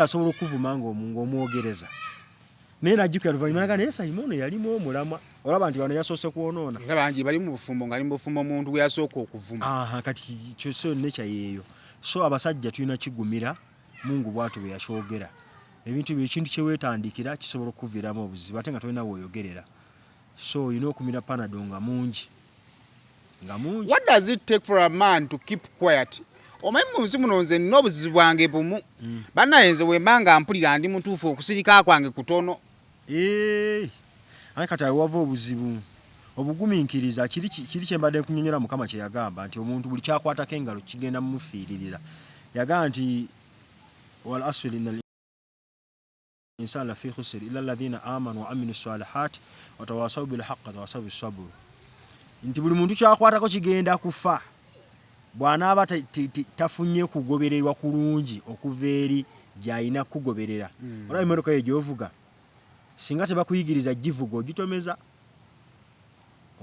asobola okuvuma ng'omwogereza naye najjukira oluvannyuma naga naye Simon yalimu omulamwa olaba nti wano yasoose kwonoona bangi bali mu bufumbo nga ali mu bufumbo omuntu gwe yasooka okuvuma kati kyose necha yeeyo so abasajja tulina kigumira Mungu bwatu bwe yashogera ebintu ekintu kye weetandikira kisobola okuviiramu obuzibu ate nga tolina weoyogerera so olina okumira panado nga mungi. What does it take for a man to keep quiet? Omanyi munsi muno nze nina obuzibu bwange bumu bannaye nze wembanga mpulira ndi mutuufu okusirika kwange kutono aye kati wava obuzibu obugumiikiriza kiri kyembadde kunyonyola Mukama kye yagamba nti omuntu buli kyakwatako engalo kigenda mumufiiririra yagamba nti wal asri innal insana lafi khusr illa alladhina amanu wa aminu salihati wa tawasaw bil haqqi wa tawasaw bis sabr nti buli muntu kyakwatako kigenda kufa bw'anaaba tafunye kugobererwa kulungi okuva eri gy'alina kugoberera olaba emmotoka ye gy'ovuga singa tebakuyigiriza givuga ogitomeza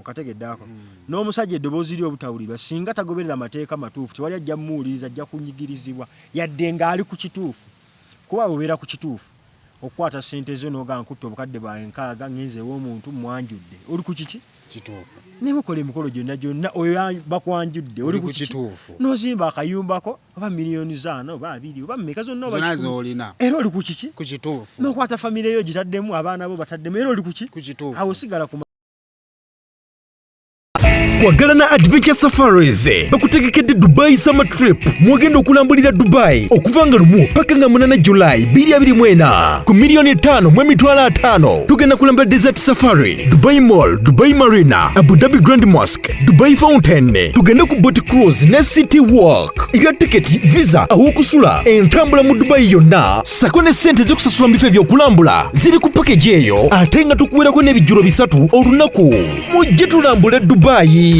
okategeddeako n'omusajja eddoboozi ly obutawulirwa singa tagoberera amateeka matuufu tewali ajja muwuliriza ajja kunyigirizibwa yadde ng'ali ku kituufu kuba obeera ku kituufu okukwata ssente zo n'oga nkutta obukadde bwange 6 ngenzeewo omuntu mwanjudde oli ku kiki kituufu nemukola emikolo gyonna oyo bakwanjudde oli ku kituufu n'ozimba akayumbako oba miliyoni 5 oba 2 oba mmeka zonna olina era oli ku kiki ku kituufu n'okwata famire yo gitaddemu abaana bo bataddemu era oli ku kituufu awo sigala ku Kwagalana Adventure Safaris bakutegekedde Dubai Summer Trip mwagenda okulambulira Dubai okuva nga 1 paka nga 8 July 2024 ku $5,000,000 tugenda kulambula Desert Safari, Dubai Mall, Dubai Marina, Abu Dhabi Grand Mosque, Dubai Fountain, tugenda ku boat cruise ne City Walk. Ibya tiketi, visa, awokusula entambula mu Dubai yonna sako ne sente z'okusasula mu bifo ebyokulambula ziri ku package eyo ate nga tukuwerako n'ebijjulo 3 olunaku. Mujje tulambule Dubai.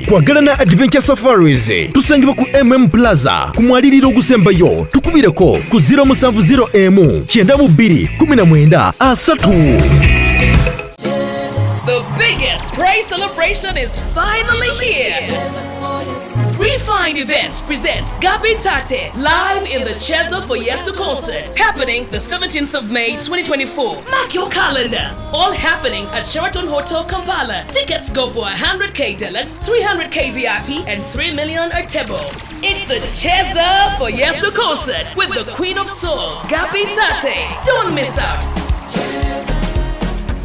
Kwagalana Adventure Safaris tusangibwa ku Plaza ku mwaliriro ogusembayo tukubireko ku 070M 9219 The biggest praise celebration is finally here. Refined Events presents Gabi Tate live in the Cheza for Yesu concert happening the 17th of May 2024. Mark your calendar. All happening at Sheraton Hotel Kampala. Tickets go for 100K Deluxe, 300K VIP, and 3 million at table. It's the Cheza for Yesu concert with the Queen of Soul, Gabi Tate. Don't miss out.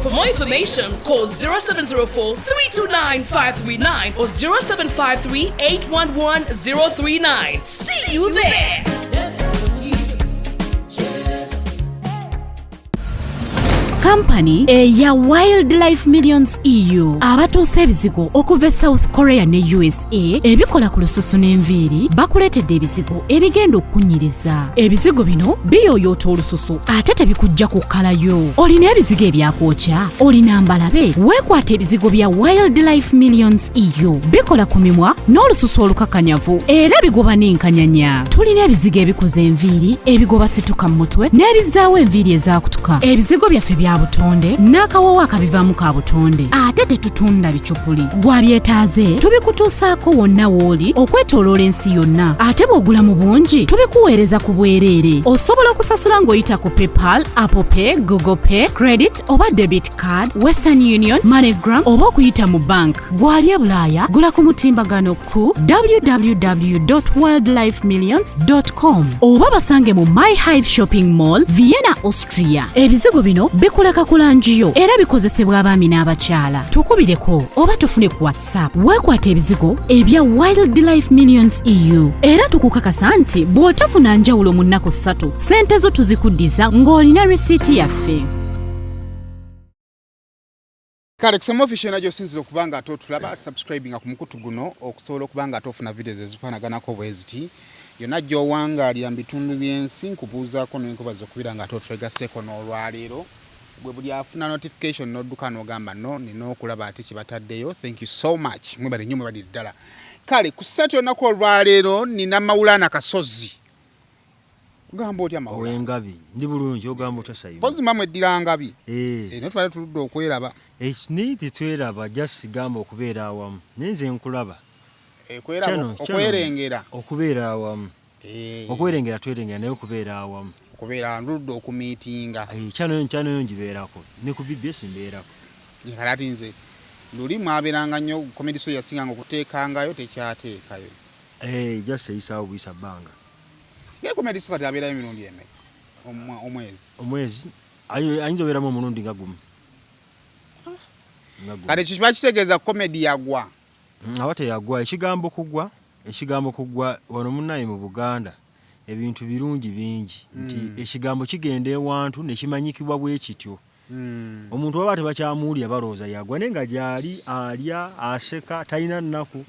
For more information, call 0704-329-539 or 0753-811-039. See you there! Company ya Wildlife Millions EU abatuuse ebizigo okuva South Korea ne USA ebikola ku lususu n'enviiri bakuleetedde ebizigo ebigenda okunyiriza. Ebizigo bino biyoyoota olususu ate tebikujja kukkalayo. Olina ebizigo ebyakwokya, olina mbalabe, weekwata ebizigo bya Wildlife Millions EU bikola ku mimwa n'olususu olukakanyavu era bigoba n'enkanyanya. Tulina ebizigo ebikuza enviiri, ebigoba situka mu mutwe n'ebizaawo enviiri ezaakutuka. Ebizigo byaffe bya butonde n'akawawa akabivaamu ka butonde ate tetutunda bicupuli. Gwabyetaaze tubikutuusaako wonna w'oli okwetooloola ensi yonna ate bw'ogula mu bungi tubikuweereza ku bwereere. Osobola okusasula ng'oyita ku PayPal, Apple Pay, Google Pay, Credit oba Debit Card, Western Union, MoneyGram oba okuyita mu bank. Gwali e Bulaaya gula ku mutimbagano ku www.wildlifemillions.com oba basange mu My Hive Shopping Mall, Vienna, Austria. Ebizigo bino bikuleka kulanjiyo era bikozesebwa abaami n'abakyala. Tukubireko oba tufune ku WhatsApp. Weekwata ebizigo ebya Wildlife Millions EU era tukukakasa nti bw'otafuna njawulo mu nnaku 3 sente zo tuzikuddiza ng'olina risiiti yaffe. Kale kusema official najyo sinzira okubanga ate otulaba subscribing ku mukutu guno okusobola okubanga ate ofuna videos ezifaanaganako bweziti yonna gy'owangaali ya bitundu by'ensi nkubuuzaako n'enkubaza okubira nga ate otwegaseeko n'olwaleero gwe buli afuna notification n'odduka n'ogamba no nina okulaba ati kibataddeyo. Thank you so much. Mwebale nnyo mwebali ddala. Kale ku ssatu yonnaku olwaleero nina Mawulana Kasozi. Ogamba otya Mawulana? Owengabi ndi bulungi ogamba otya Sayibu? Pozi mamwe eddira ngabi. Ne twali tuludde okweraba. Ekiniiti tweraba just gamba okubeera awamu. Nenze nkulaba. Okwerengera. Okubeera awamu. Okwerengera twerengera naye okubeera awamu. okubeera ndudde okumiitinga chano njibeerako ne ku BBS mbeerako kale ati nze luli mwabeeranga nnyo comedy show yasinganga okuteekangayo tekyateekayo just eyisaawo buyisa bbanga ye comedy show kati abeerayo emirundi emeka omwezi ayinza obeeramu omulundi nga gumu kati kiba kitegeeza comedy yagwa aba teyagwa ekigambo kugwa wano munnaye mu Buganda ebintu birungi bingi nti ekigambo kigenda ewantu nekimanyikibwa bwe kityo omuntu waba tebakyamuwulya balowooza yagwa naye nga gyali alya aseka talina nnaku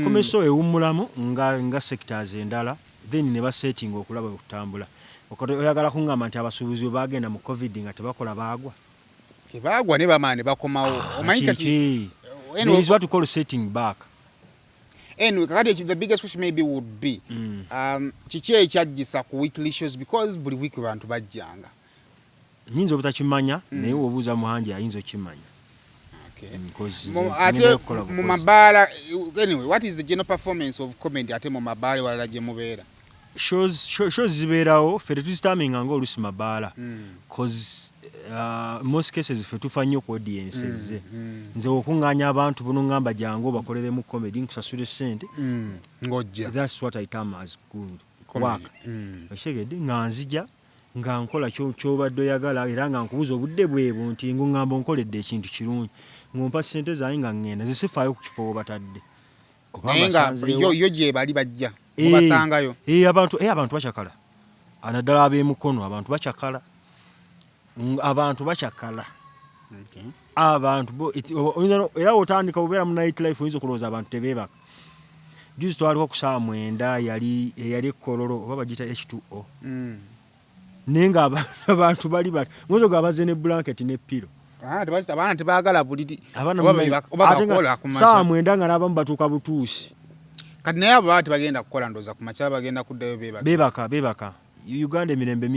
komeso ewummulamu nga sectors endala then ne basetting okulaba okutambula oyagala kuŋŋamba nti abasuubuzi bwe bagenda mu covid nga tebakola baagwa tebagwa ne bamaani bakomawo omanyi kati there is what we call setting back. Anyway, the biggest question maybe would be kiki ekyajjisa ku weekly shows because buli week abantu bajjanga nyinza obutakimanya naye obuuza muhanji ayinza okimanya. Ate mu mabaala anyway what is the general performance of comedy ate mu mabaala walala gye mubeera? Shows zibeerawo ffe tetuzitaminga ng'oluusi mabaala cause most cases ffe tufa nnyo ku audiences ze nze okuŋŋaanya abantu buno ŋŋamba jangu bakoleremu comedy nkusasule ssente ng'ojja that's what I term as good work okitegedde nga nzija nga nkola ky'obadde oyagala era nga nkubuza obudde bwebwo nti nguŋŋamba onkoledde ekintu kirungi ng'ompa ssente zange nga ŋŋenda zisifaayo ku kifo webatadde naye nga yo gye bali bajja mubasangayo abantu bakyakala naddala ab'emukono abantu bakyakala abantu era otandika obeera mu night life oyinza okulowooza abantu tebeebaka juzi twaliko ku ssaawa 9 yali ekkololo oba bagita H2O naye nga abantu bali mwezo ga baze ne blanket ne piro abaana tebaagala buliri ssaawa 9 nga n'abamu batuuka butuusi kati naye abo baba tebagenda kukola ndooza ku makya bagenda kuddayo beebaka Uganda emirembe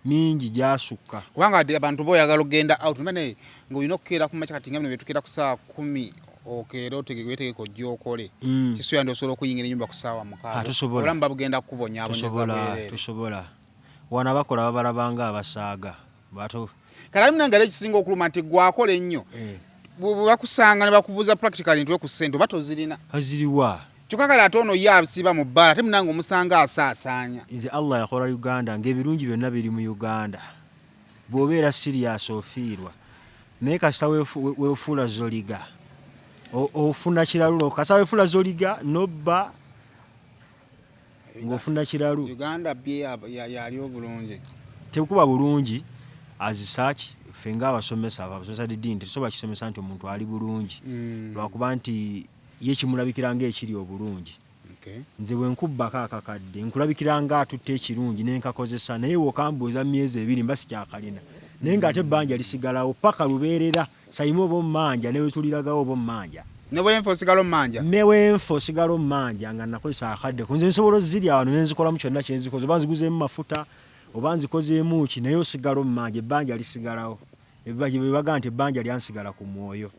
mingi gyasukka kubanga abantu boyagala ogenda out naye ng'olina okukeera ku makya kati nga bino byetukeera ku ssaawa 10 okeera wetegeke ojja okole kisoya ndi osobola okuyingira ennyumba ku ssaawa 6 obulamu babugenda kukubonyaabonyeza tosobola wana bakola babalabanga abasaaga kale ali munangalo ekisinga okuluma nti gwakola ennyo bwe bakusanga ne bakubuuza practically nti we ku ssente oba tozirina aziriwa kyokka kale ate ono ye asiba mu bbaala ate munanga omusanga asaasaanya nze Allah yakola Uganda ng'ebirungi byonna biri mu Uganda bw'obeera serious ofiirwa naye kasita weefuula zoliga ofuna kiralu kasita weefuula zoliga nobba ng'ofuna kiralu Uganda bye yali obulungi tekuba bulungi azisaaki ffe ng'abasomesa ddiini tetusobola kisomesa nti omuntu ali bulungi lwakuba nti ye kimulabikira ng'ekiri obulungi nze bwe nkubbako akakadde nkulabikira nga atutte ekirungi nenkakozesa naye wokambuuza myezi 2 mba sikyakalina naye ng'ate ebbanja lisigalawo paka lubeerera sayime oba omumanja newetuliragawo oba omumanja newenfa osigala omumanja nga nakozesa akadde kunze nsobola ozirya wano nenzikolamu kyonna kyenzikoze oba nziguzeemu mafuta oba nzikozeemu ki naye osigala omumanja ebbanja lisigalawo bebaga nti ebbanja lyansigala ku mwoyo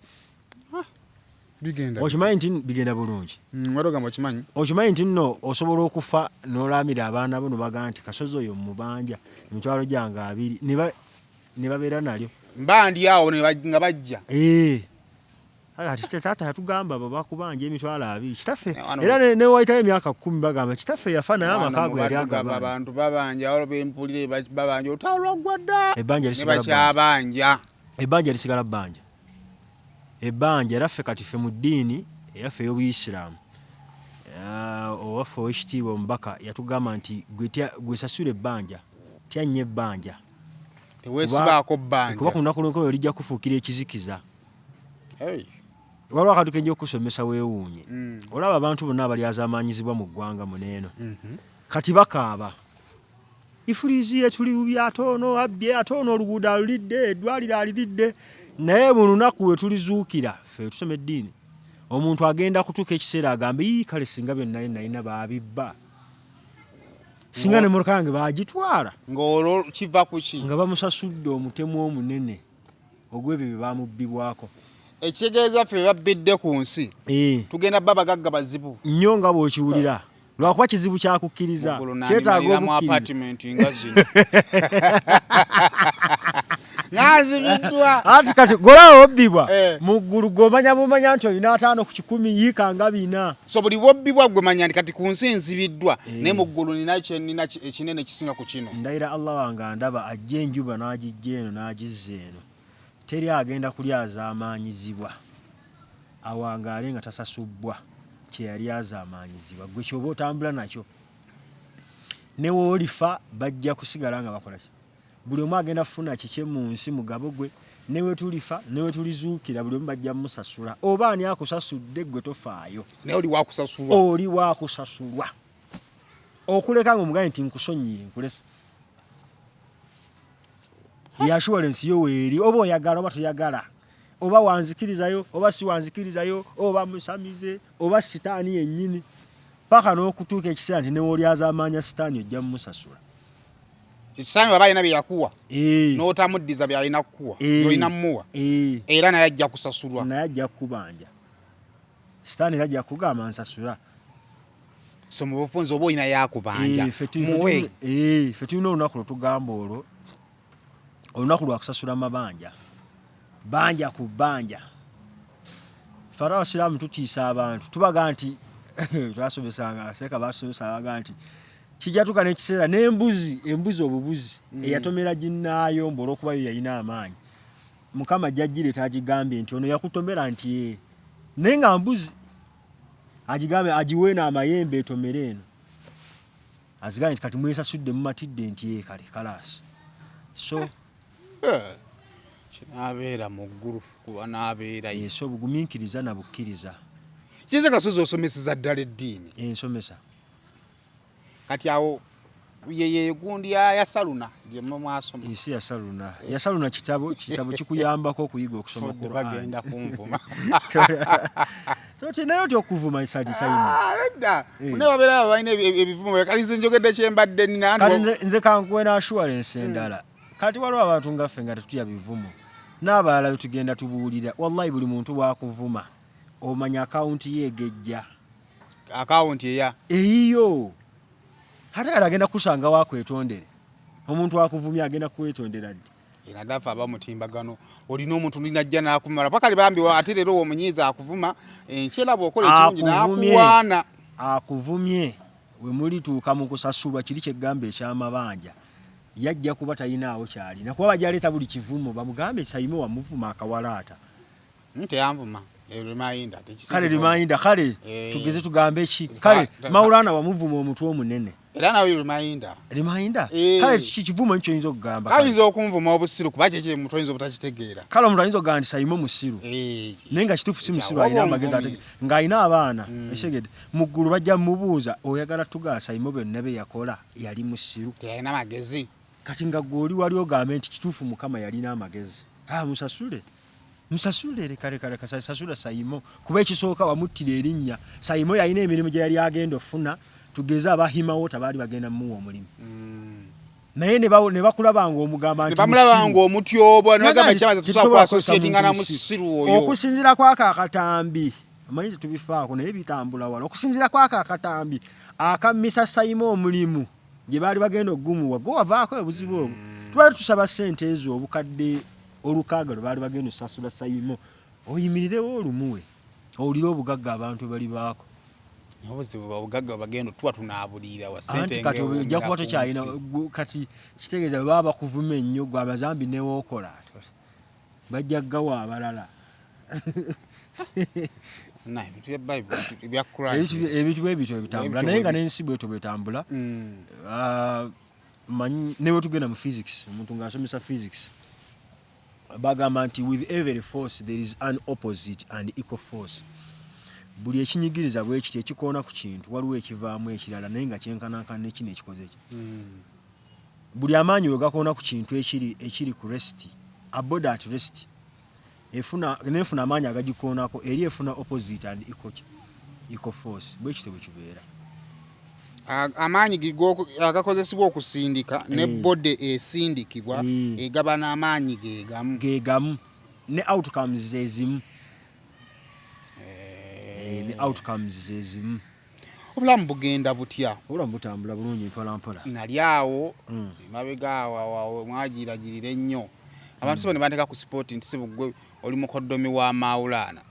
okimanyi nti bigenda bulungi okimanyi nti nno osobola okufa n'olamira abaana bo nobaga nti kasozi oyo mubanja emitwalo gyange 2 ne babeera nalyo mba ndi awo nga bajja ati taata yatugamba babakubanja emitwalo 2 kitaffe era newayitayo emyaka 10 bagamba kitaffe yafa naye amakago yali agamba abantu babanja olo bempulire babanja otawulwaggwa dda ebbanja lisigala bbanja ebbanja era ffe kati ffe mu ddiini eyaffe ey'obuyisiraamu owaffe ow'ekitiibwa omubaka yatugamba nti gwesasula ebbanja tyannyo ebbanja teweesibaako bbanja kuba ku lunaku lwenkoyo lijja kufuukira ekizikiza waliwo akatu kenja okusomesa weewuunye olaba abantu bonna abalyazaamaanyizibwa mu ggwanga muneeno kati bakaaba ifuliizi etuli atono abbye atono oluguudo alulidde eddwaliro aliridde naye mu lunaku we tulizuukira ffe tusoma eddiini omuntu agenda kutuuka ekiseera agambe kale singa byonna nalina baabibba singa ne mmotoka yange baagitwala ng'olwo kiva ku ki nga bamusasudde omutemu omunene ogw'ebyo bye baamubbibwako ekitegeeza ffe babbidde ku nsi tugenda bba bagagga bazibu nnyo nga bw'okiwulira lwakuba kizibu kyakukkiriza kyetaaga mu apartment nga zino ngazibiddwa ati kati golawo obbibwa mu ggulu gomanya bumanya nti olina 5 ku 10 yiika nga 4 so buli bobbibwa gwe manya ndi kati ku nsi nzibiddwa ne mu ggulu nina ekinene kisinga ku kino ndayira Allah wange andaba ajja enjuba n'agijja eno n'agizza eno teri agenda kulyaza amaanyizibwa awangaale nga tasasubbwa kye yali azaamaanyizibwa gwe kyoba otambula nakyo ne woolifa bajja kusigala nga bakola ki buli omu agenda kufuna kikye mu nsi mugabo gwe ne we tulifa ne we tulizuukira buli omu bajja musasula oba ani akusasudde gwe tofaayo naye oli waakusasulwa okuleka nga omugaye nti nkusonyiire nkulesa assurance yo weeri oba oyagala oba toyagala oba wanzikirizayo oba si wanzikirizayo oba musamize oba sitaani yennyini paka n'okutuuka ekiseera nti newoolyaza amaanya sitaani ojja mumusasula sitaani waba alina bye yakuwa n'otamuddiza by'alina kukuwa by'olina mmuwa era naye ajja kusasulwa naye ajja kukubanja sitaani era ajja kugamba nsasula so mu bufunze oba olina yakubanja ffe tulina olunaku lwe tugamba olwo olunaku lwa kusasula mabanja banja ku banja fara abasiraamu tutiisa abantu tubaga nti twasomesanga aseeka basomesa abaga nti kijatuka n'ekiseera n'embuzi obubuzi eyatomera ginnaayo mbola okuba yo yalina amaanyi mukama jjajjireeta agigambye nti ono yakutomera nti naye nga mbuzi agigambe agiweena amayembe etomere eno azigambye nti kati mwesasudde mumatidde nti kale kalaasi so kinabeera mu ggulu kuba n'abeera yesu obugumiikiriza na bukkiriza kize kasozi osomeseza ddala eddiini ensomesa kati awo yeye gundi ya saluna gye mwasoma isi ya saluna kitabo kikuyambako okuyiga okusoma Qur'an bagenda kumvuma toti nayo okuvuma isati sayima adda ne babera balina ebivumo kali nze njogedde kyembadde nina kali nze kankuwe na assurance endala kati waliwo abantu nga ffe nga tetutya bivumo n'abalala betugenda tubuulira wallahi buli muntu wakuvuma omanya akawunti yegejja akawunti eyiyo ate kale agenda kusanga wakwetondere omuntu wakuvumya agenda kwetondera ddi era dafa aba mutimbagano olina omuntu ninajja n'akumala pakali bambi ate leero omunyiiza akuvuma enkyera bw'okola ekirungi n'akuwaana akuvumye we mulituuka mu kusasulwa kiri kyegamba ekyamabanja yajja kuba tayinaawo kyalina kuba bajaleeta buli kivumo bamugambe sayime wamuvuma akawalaata teyanvuma kale rimayinda kale tugeze tugambe ki kale Maulana wamuvuma omutwe omunene era nawe rimayinda kale kikivumo nkyo oyinza okugamba kale ayinza okunvuma obusiru kuba kyekiri omuntu oyinza obutakitegeera kale omuntu ayinza okugamba nti sayime musiru naye nga kituufu si musiru alina amagezi ng'alina abaana ekigede mu ggulu bajja mumubuuza oyagala tugaa sayime byonna bye yakola yali musiru teyalina magezi kati nga gwe oli wali ogambe nti kituufu mukama yalina amagezi musasule kale kasasula sayimo kuba ekisooka wamuttira erinnya sayimo yalina emirimu gye yali agenda ofuna tugeze abahimawo tabaali bagenda mumuwa omulimu naye ne bakulabanga omugamba nti bamulabanga omutyobwa nebagamba kyamaze tusobola kuassociatinga na musiru oyo okusinziira kwako akatambi amanyi tetubifaako naye bitambula wala okusinziira kwako akatambi akammisa sayimo omulimu gye baali bagenda okugumuwa gwe wavaako obuzibu obwo tubaali tusaba ssente ezo obukadde olukaaga lwe baali bagenda osasula sayimo oyimirirewo olumuwe owulire obugagga abantu bali baako obuzibu obugagga bagenda tuba tunaabulira wa ssente kati ojja kuba tokyalina kati kitegeeza bwe baba bakuvuma ennyo gwe amazambi newookola bajja ggawa abalala ebintu bwebityo ebitambula naye nga n'ensi bwetyo bwetambula newe tugenda mu physics omuntu ng'asomesa physics bagamba nti with every force there is an opposite and equal force buli ekinyigiriza bwe kiti ekikoona ku kintu waliwo ekivaamu ekirala naye nga kyenkanankana nekino ekikoze ki buli amaanyi we gakoona ku kintu ekiri ku rest aboard at rest nefuna amaanyi agagikoonako eri efuna opposite and equal force bwe kityo bwe kibeera amaanyi agakozesebwa okusindika ne bode esindikibwa egaba n'amaanyi gegamu ne outcomes zezimu ne outcomes zezimu obulamu bugenda butya obulamu butambula bulungi mpola mpola nali awo mabega awo mwagiragirira ennyo abantu so ne bandeka ku sport nti sibugwe oli mukoddomi wa Maulana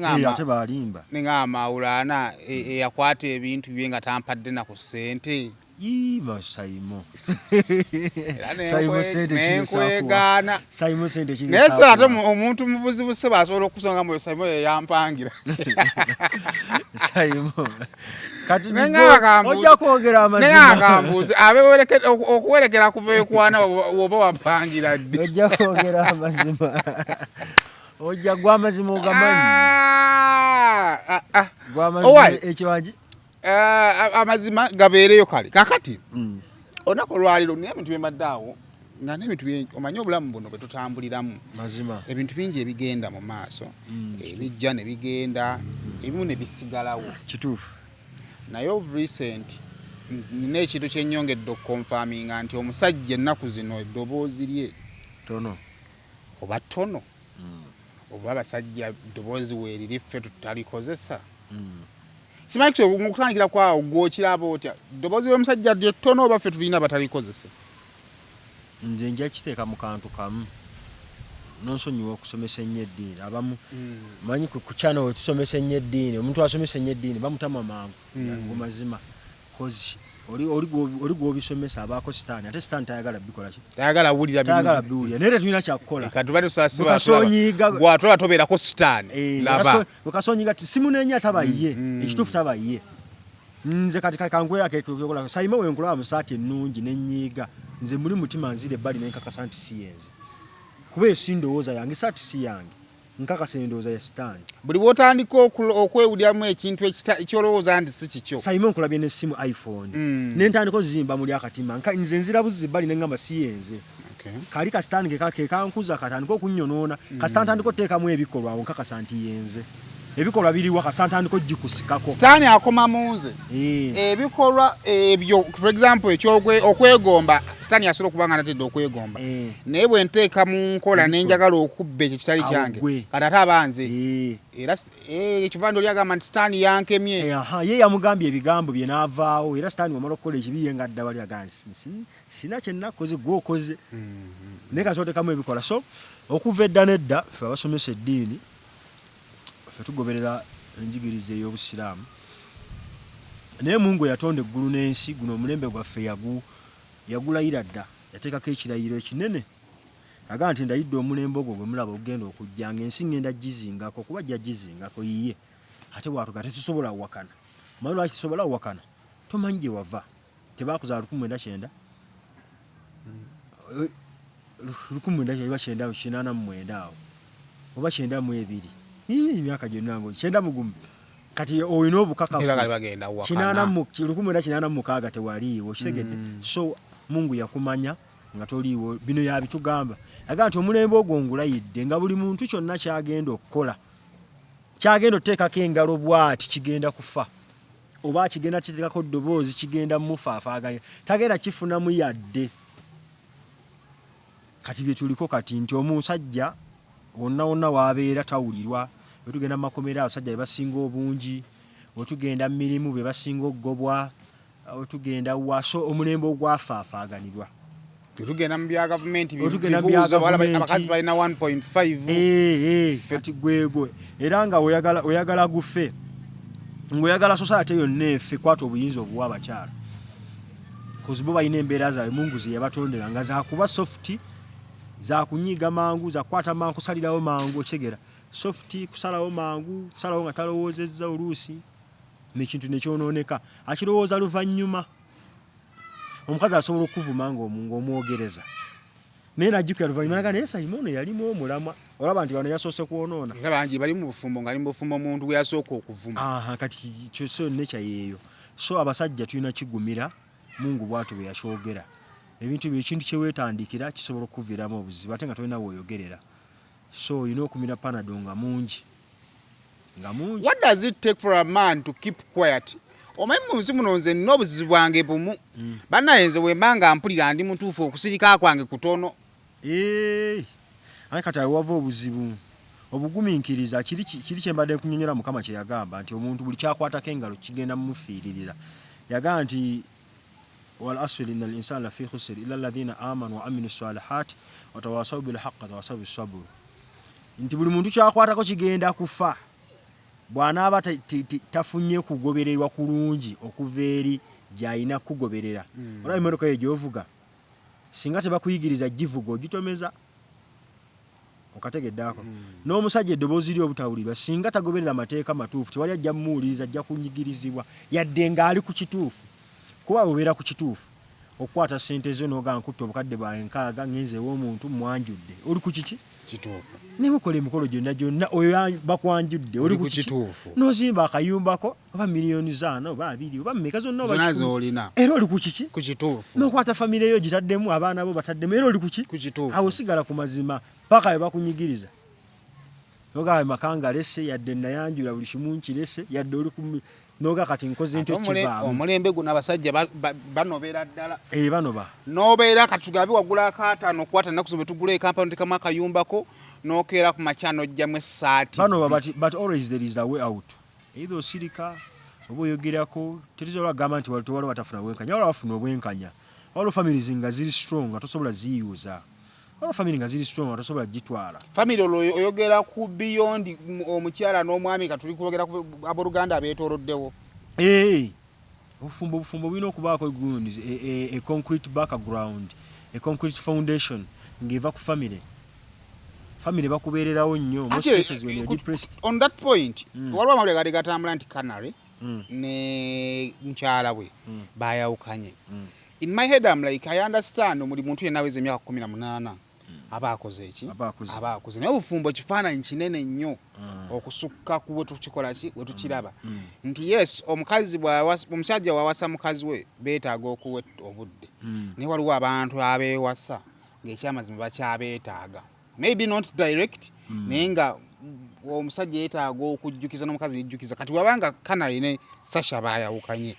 ate balimba ninga Maulana yakwata ebintu bye nga tampadde na ku ssente Saimo sente nese ate omuntu mubuzibu se basobola okusonga mu Saimo yampangira Saimo kati ojja kwogera amazima okuwerekera kuva ekwana oba wapangira ddi ojja kwogera amazima ojja gwa amazima ogamanyi gwa amazima ekiwanji amazima gabeereyo kale kakati onako lwaliro niye ebintu byemaddeawo nga n'ebintu omanyi obulamu buno bwe tutambuliramu mazima ebintu bingi ebigenda mu maaso ebijja ne bigenda ebimu ne bisigalawo kituufu naye of recent nina ekintu kyennyongedde okukonfaminga nti omusajja ennaku zino eddoboozi lye tono oba tono oba abasajja eddoboozi weeriri ffe tutalikozesa simanyi kyo okutandikira kwawo gwokiraba otya eddoboozi ly'omusajja lye ttono oba ffe tulina abatalikozesa nze nja kiteeka mu kantu kamu nonsonyiwa okusomesa ennyo eddiini abamu manyi ku channel wetusomesa ennyo eddiini omuntu asomesa ennyo eddiini bamutama mangu mu mazima kozi oli gw'obisomesa abaako sitaani ate sitaani tayagala bikola ki tayagala biwulira naye tetulina kyakukola gwatola tobeerako sitaani laba wekasonyiga ti simuneenya tabaye ekituufu tabaye nze kati kankweyakekkola sayima wenkulaba mu saati ennungi n'ennyiiga nze muli mutima nzire ebbali nenkakasa nti siyenze kuba esindowooza yange saati si yange nkakasa endowooza ya sitaani buli bwotandika okwewuliramu ekintu ekyolowooza nti si kikyo sayima nkulabye n'essimu iphone nentandika ozimba muli akatima nze nzira buzizi ebbali neŋŋamba siyenze kali kasitaani kekankuza katandika okunnyonoona kasitaani tandika oteekamu ebikolwa awo nkakasa nti yenze ebikolwa biriwa kasantandiko jikusikako sitaani akoma munze ebikolwa ebyo for example okwegomba sitaani yasobola okubanga natedde okwegomba naye bwe nteeka mu nkola nenjagala okubba ekyo kitali kyange kati ate abanze era ekivando lyagamba nti sitaani yankemye ye yamugambye ebigambo bye naavaawo era sitaani wamala okukola ekibi ye nga dda bali agange sina kye nnakoze gwokoze naye kasootekamu ebikola so okuva edda nedda ffe abasomesa eddiini ffe tugoberera enjigiriza ey'obusiraamu naye Mungu yatonda eggulu n'ensi guno omulembe gwaffe yagulayira dda yateekako ekirayiro ekinene aga nti ndayidde omulembe ogwo gwe mulaba ogenda okujja ng'ensi ngenda gizingako kuba jja gizingako yiye ate bwatuga tetusobola wakana manyi lwaki tusobola wakana tomanyi gye wava tebaakuzaala 1900 1987 awo oba 92 emyaka gyonna ngo 90 kati oyina obukakafu 1986 tewaliiwo kitegedde so Mungu yakumanya nga toliiwo bino yabitugamba yaga nti omulembe ogwo ngulayidde nga buli muntu kyonna kyagenda okukola kyagenda oteekako engalo bwati kigenda kufa oba kigenda kiteekako ddoboozi kigenda mufaafaaganya tagenda kifunamu yadde kati bye tuliko kati nti omusajja wonna waabeera tawulirwa wetugenda mu makomera abasajja be basinga obungi wetugenda mu mirimu be basinga okugobwa wetugenda waso omulembe ogwafaafaaganirwa tugenda mu bya gavumenti abakazi balina 1.5 kati gwegwe era nga oyagala gufe ng'oyagala society yonna efe kwata obuyinza obuwa abakyala kozi bo balina embeera zaabwe Mungu ze yabatondera nga zakuba soft zakunyiiga mangu zakwata mangu kusalirawo mangu okigera soft kusalawo mangu kusalawo nga talowoozezza oluusi nekintu nekyonooneka akirowooza luvannyuma omukazi asobola okuvuma ng'omwogereza naye najjukira luvannyuma naga naye Simon yalimu omulamwa olaba nti wano yasoose kwonoona era bangi bali mu bufumbo nga ali mu bufumbo omuntu gwe yasooka okuvuma kati kyose nekya yeeyo so abasajja tulina kigumira Mungu bwatu bwe yakyogera ebintu ekintu kyeweetandikira kisobola okuviiramu obuzibu ate nga tolina weoyogerera so olina okumira panado nga mungi. What does it take for a man to keep quiet? Omanyi munsi muno nze nina obuzibu bwange bumu bannaye nze wembanga mpulira ndi mutuufu okusirika kwange kutono aye kati awo wava obuzibu obugumiikiriza kiri kye mbadde nkunyonyola Mukama kye yagamba nti omuntu buli kyakwatako engalo kigenda mumufiiririra. Yagamba nti wal asri innal insana lafi khusr illa alladhina amanu wa aminu salihati wa tawasaw bil haqqi wa tawasaw bis sabr. Nti buli muntu kyakwatako kigenda kufa bw'anaaba tafunye kugobererwa kulungi okuva eri gy'alina kugoberera. Olaba emmotoka eyo gy'ovuga singa tebakuyigiriza givuga ogitomeza okategeddaako. N'omusajja eddoboozi lyo obutawulirwa singa tagoberera amateeka matuufu tewali ajja mumuwuliriza ajja kunyigirizibwa yadde ng'ali ku kituufu. Kuba obeera ku kituufu okukwata ssente zo n'ogamba nkutte obukadde bwawe 6 ngenze ew'omuntu mwanjudde oli ku kiki kituufu nemukola emikolo gyonna oyo bakwanjudde oli ku kituufu n'ozimba akayumbako oba miliyoni 5 oba 2 oba mmeka zonna oba olina era oli ku kiki ku kituufu n'okwata famire yo gitaddemu abaana bo bataddemu era oli ku ki ku kituufu awo sigala ku mazima paka bwe bakunyigiriza nogawe makanga lese yadde nayanjula buli kimu nkirese yadde oli ku noga kati nkoze nti ekivaamu omulembe guno abasajja banobera ddala banoba nobeera katugabi wagula akaataano okwata nnaku zino tugula ekampani tekamu akayumbako nokeera ku makyano ojjamu essaati banoba but always there is a way out either osirika oba oyogerako terizola gamba nti waliwo batafuna bwenkanya wala bafuna obwenkanya waliwo families nga ziri strong nga tosobola ziyuuza waliwo family nga ziri strong nga tosobola gitwala family oyogera ku beyond omukyala n'omwami katuli kwogera ku abooluganda abeetooloddewo obufumbo bulina okubaako gundi a concrete background a concrete foundation ng'eva ku family bakubeererawo nnyo most cases when you're depressed. On that point waliwo amawulire gali gatambula nti Canary ne mukyala we bayawukanye. In my head I'm like I understand omuli muntu yenna aweza emyaka 18 abakoze eki abakoze naye obufumbo kifaananyi kinene nnyo okusukka ku bwe tukikola ki bwe tukiraba nti yes omusajja wawasa mukazi we beetaaga okuwa obudde naye waliwo abantu abeewasa ng'ekyamazima bakyabeetaaga maybe not direct naye nga omusajja yeetaaga okujjukiza n'omukazi yejjukiza kati wabanga Canary ne Sasha baayawukanye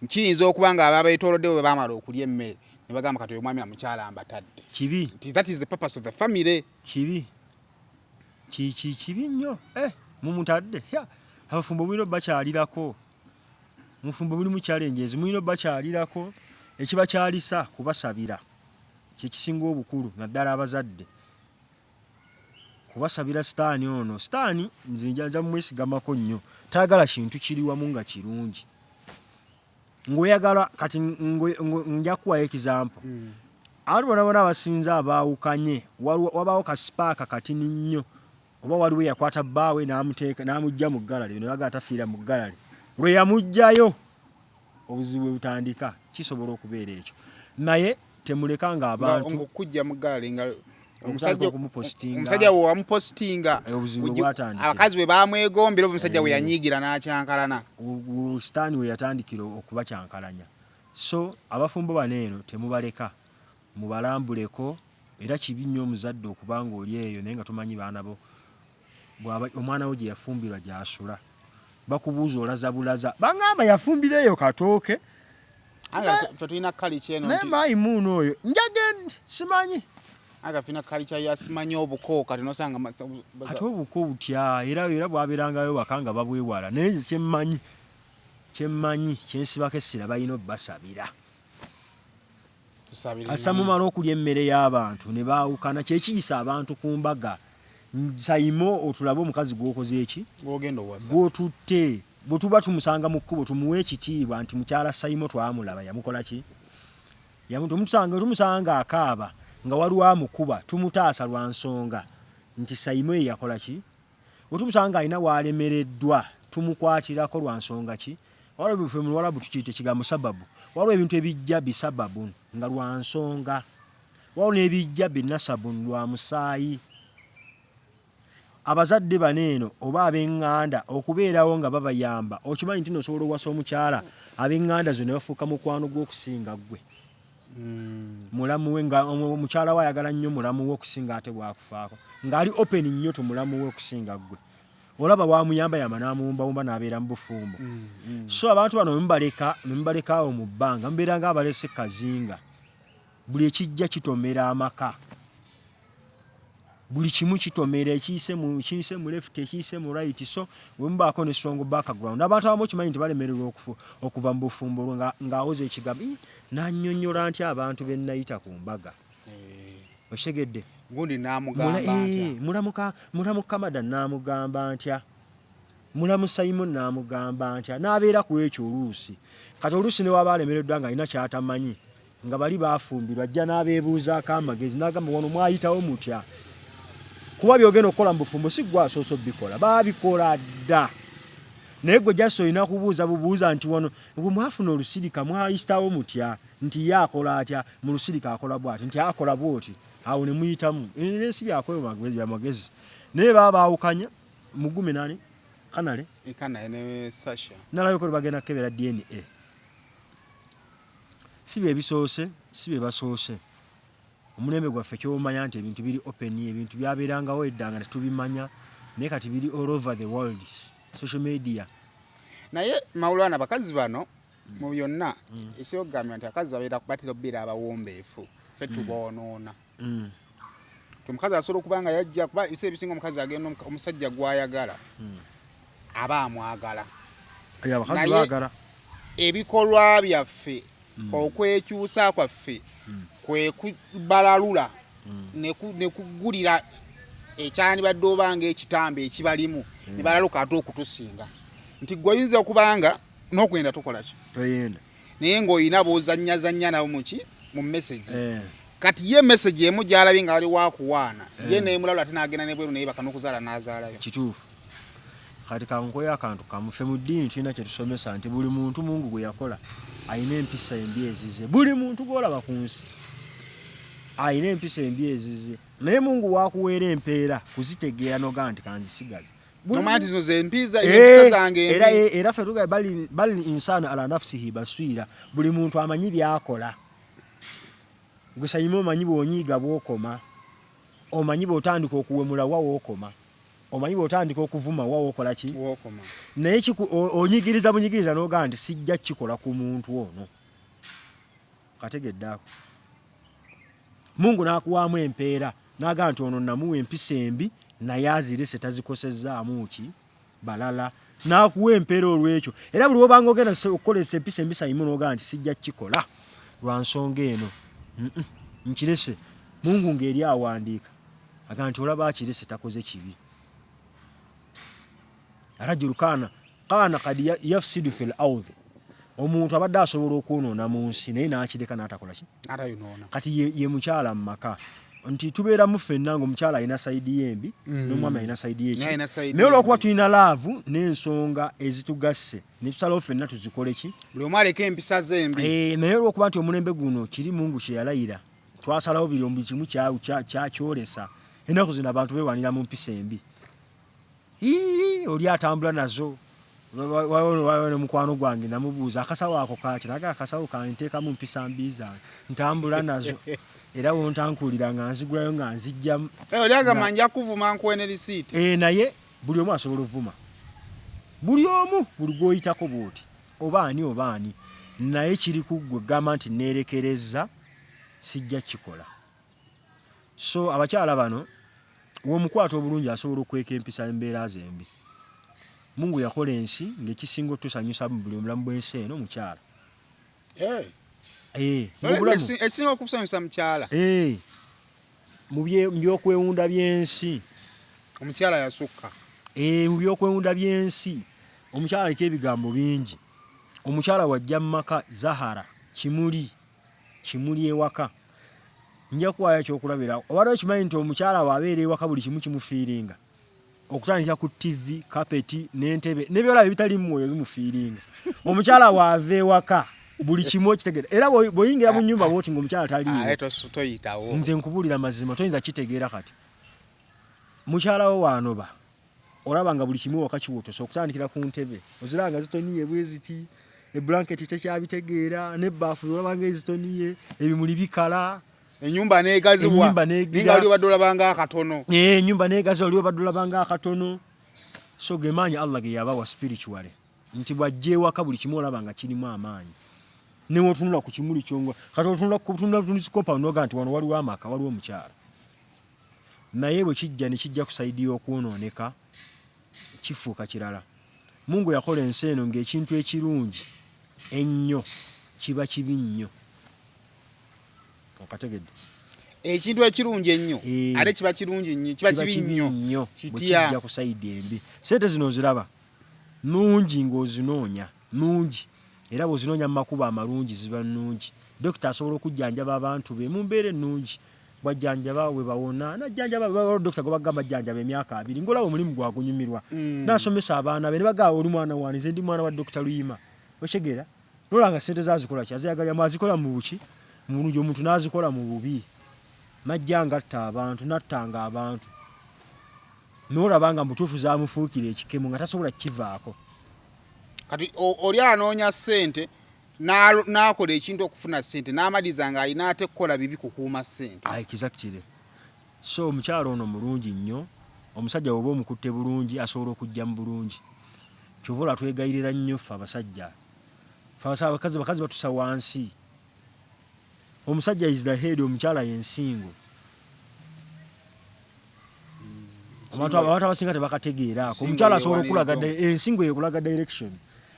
nkiyinza okuba nga ababeetooloddewo bwe baamala okulya emmere ne bagamba kati omwami na mukyala ambatadde kibi that is the purpose of the family kibi nnyo mumutadde abafumbo bulina bakyalirako mufumbo buli mu challenges mulina bakyalirako ekibakyalisa kubasabira kyekisinga obukulu naddala abazadde kubasabira sitaani ono sitaani nze njaza mwesigamako nnyo taagala kintu kiri wamu nga kirungi ngoyagala kati nja kuwa example abantu bona abasinza abaawukanye wabaawo kasipaaka katini nnyo oba waliwo yakwata bbaawe n'amuteeka n'amujja mu ggalale ne baga atafiira mu ggalale lwe yamujjayo obuzibu butandika kisobola okubeera ekyo naye temuleka nga abantu okujja mu ggalale nga omusajja we wamupostinga abakazi we bamwegombera omusajja we yanyiigira n'akyankalana sitaani we yatandikira okubakyankalanya so abafumbo bano eno temubaleka mubalambuleko era kibi nnyo omuzadde okubanga oli eyo naye nga tomanyi baana bo omwana wo gye yafumbirwa gy'asula bakubuuza olaza bulaza bangamba yafumbireyo katooke fe tulina kalica eno naye maayi muuno oyo njagende simanyi aga fina kalica yasimanyi obuko kati nosanga ate obuko butya era bwabeerangayo waka nga babwewala naye kyemmanyi kyensibako essira balina obbasabira asa mumala okulya emmere y'abantu ne baawukana kyekiyisa abantu ku mbaga nsayimo otulabe omukazi gwokoze eki gwotutte bwe tuba tumusanga mu kkubo tumuwe ekitiibwa nti mukyala sayimo twamulaba yamukola ki tumusanga akaaba nga waliwo amukuba tumutaasa lwa nsonga nti sayimo ye yakola ki otumusanga alina waalemereddwa tumukwatirako lwa nsonga ki waliwo ebife mu Luwarabu tukiyita ekigambo sababu waliwo ebintu ebijja bisababu nga lwa nsonga waliwo n'ebijja binasabu lwa musaayi abazadde baneeno oba ab'eŋŋanda okubeerawo nga babayamba okimanyi nti nosobola owasa omukyala ab'eŋŋanda zo ne bafuuka mukwano gw'okusinga ggwe mulamu we nga omukyala we ayagala nnyo mulamu we okusinga ate bwakufaako ng'ali open nnyo to mulamu we okusinga ggwe olaba wamuyamba yamba n'amuwumbawumba n'abeera mu bufumbo so abantu bano nemubaleka awo mu bbanga mubeera nga abalese kazinga buli ekijja kitomera amaka buli kimu kitomera ekiyise mu left ekiyise mu right, so wemubaako ne strong background. Abantu abamu kimanyi nti balemererwa okuva mu bufumbo ng'awoza ekigambo n'annyonnyola nti abantu be nnayita ku mbaga. Oshegedde gundi n'amugamba mulamu Kamada n'amugamba ntya, mulamu Simon n'amugamba ntya, n'abeera ku ekyo oluusi. Kati oluusi ne waba alemereddwa nga alina kyatamanyi nga bali bafumbirwa ajja n'abeebuuzaako amagezi n'agamba wano mwayitawo mutya, kuba byogenda okukola mu bufumbo si gwe asoose obikola, baabikola dda. Naye gwe jasi olina kubuuza nti wano bwe mwafuna olusirika mwayitawo mutya, nti ye akola atya, mu lusirika akola bw'ati, nti akola bw'oti, awo ne muyitamu. Ensi bya magezi. Naye baawukanya Mugume nani Kanale ne Sasha nalabeko bagenda kukebera DNA. Si bye bisoose, si bye basoose. Omulembe gwaffe ky'omanya nti ebintu biri open, ebintu byabeerangawo edda nga tetubimanya, naye kati biri all over the world, social media. Naye Maulana bakazi bano mu byonna ekyogambye nti akazi babeera kubatira obbira abawombeefu, ffe tuboonoona. Omukazi asobola okuba nga yajja kuba ebiseera ebisinga omukazi agenda omusajja gw'ayagala aba amwagala. Abakazi baagala ebikolwa byaffe okwekyusa kwaffe kwe kubalalula ne kugulira ekyandibadde obanga ekitambo ekibalimu ne balaluka ate okutusinga nti gwe oyinza okubanga n'okugenda tukola ki toyenda, naye ng'olina b'ozannyazannya nabo mu message. Kati ye message emu gy'alabye nga wali wakuwaana ye neemulalula ate n'agenda ne bweru naye baka n'okuzaala n'azaalayo. Kituufu. Kati kankoya akantu kamu, ffe mu ddiini tulina kye tusomesa nti buli muntu Mungu gwe yakola ayina empisa embi ezize. Buli muntu gw'olaba ku nsi ayina empisa embi ezize, naye Mungu waakuweera empeera kuzitegeera noga nti kanzisigaze. Nomanya nti zino ze empisa zange embi. Era ffe tuga bali insana ala nafsihi baswira. Buli muntu amanyi by'akola. Gwe Sayima omanyi bw'onyiiga bw'okoma, omanyi bw'otandika okuwemula wa wookoma, omanyi bw'otandika okuvuma wa wookola ki wookoma. Naye onyigiriza bunyigiriza n'oga nti sijja kikola ku muntu ono. Kategedde ako. Mungu n'akuwaamu empeera n'aga nti ono namuwa empisa embi naye azirese tazikosezzaamu ki balala, n'akuwa empeera olw'ekyo. Era buli wobanga ogenda okukolesa empisa embi Sayima n'oga nti sijja kikola lwa nsonga eno. Nkirese. Mungu ng'eri awandiika aga nti olaba akirese takoze kibi. Arajulu kana kadi yafsidu fil ardh. Omuntu abadde asobola okwonoona mu nsi naye n'akireka n'atakola ki atayonoona. Kati ye mukyala mu maka nti tubeera mu ffenna ng'omukyala alina sayidi y'embi n'omwami alina sayidi y'eki. Naye olw'okuba tulina laavu n'ensonga ezitugasse ne tusalawo ffenna tuzikole ki buli omu aleka empisa zembi. Naye olw'okuba nti omulembe guno kiri Mungu kye yalayira, twasalawo buli omu kimu kyakyolesa. Ennaku zino abantu beewanira mu mpisa embi. Oli atambula nazo. Wawe ne mukwano gwange namubuuza akasawo ako kaki, naga akasawo kanteekamu mpisa mbi zange ntambula nazo. Era wontankulira nga nzigulayo nga nzijjamu. Oli agamba nja kuvuma nkuwe risiiti. Naye buli omu asobola ovuma. Buli omu buli gw'oyitako bw'oti oba ani. Naye kiri ku ggwe gamba nti neerekereza sijja kikola. So abakyala bano w'omukwata obulungi asobola okweka empisa embeera zembi. Mungu yakola ensi ng'ekisinga otusanyusa mu buli omulamu bw'ensi eno mukyala. Ekisinga okusanyusa mukyala. Mu byokwewunda by'ensi omukyala yasukka. Mu byokwewunda by'ensi omukyala aliko ebigambo bingi. Omukyala wajja mu maka Zahara kimuli ewaka. Nja kuwaayo ekyokulabira. Obadde okimanyi nti omukyala bw'abeera ewaka buli kimu kimufiiringa. Okutandikira ku TV, kapeti n'entebe n'ebyolaba ebitali mu mwoyo bimufiiringa. Omukyala bw'ava ewaka buli kimu okitegeera. Era bw'oyingira mu nnyumba bw'oti ng'omukyala taliiwo. Toyitawo. Nze nkubuulira mazima toyinza kitegeera kati. Mukyala wo wanoba olaba nga buli kimu waka kiwotosa okutandikira ku ntebe. Oziranga zitoniye bwe ziti, eblanketi tekyabitegeera, n'ebbaafu olaba nga ezitoniye, ebimuli bikala. Ennyumba neegazibwa. Ninga oli obadde olabanga akatono. Ennyumba neegaza oli obadde olabanga akatono. So gemaanyi Allah ge yabawa spiritually. Nti bw'ajja ewaka buli kimu olaba nga kirimu amaanyi. Ne wotunula ku kimuli kyongwa. Kati otunula ku compound noga nti wano waliwo amaka, waliwo omukyala. naye bwe kijja ne kijja kusaidia okwonooneka kifuuka kirala. Mungu yakola ensi eno ng'ekintu ekirungi ennyo kiba kibi nnyo. Okategedde? Ekintu ekirungi ennyo ate kiba kirungi nnyo kiba kibi nnyo kijja kusaidia embi. Sente zino oziraba nungi ng'ozinoonya nungi era bw'ozinoonya mu makubo amalungi ziba nnungi. Dokita asobola okujjanjaba abantu be mu mbeera ennungi. Bwajjanjaba we bawona najjanjaba dokita gwe bagamba jjanjaba emyaka 2 ng'olaba omulimu gwagunyumirwa. N'asomesa abaana be ne bagamba oli mwana wange nze ndi mwana wa Dokita Luyima. Oshegera nolanga sente zazikola kyazayagalya mazikola mu buki mu bulungi omuntu n'azikola mu bubi. Najjanga atta abantu nattanga abantu n'olabanga mutuufu zaamufuukira ekikemo nga tasobola kivaako. Kati oli anoonya ssente n'akola ekintu okufuna ssente n'amaliza ng'alina ate kukola bibi kukuuma ssente. Exactly. So omukyalo ono mulungi nnyo. Omusajja bw'oba omukutte bulungi asobola okujja mu bulungi. Kyova twegayirira nnyo ffe abasajja. Ffe abakazi batusa wansi. Omusajja is the head, omukyala y'ensingo. Abantu abasinga tebakategeeraako. Omukyala asobola okulaga ensingo ekulaga direction.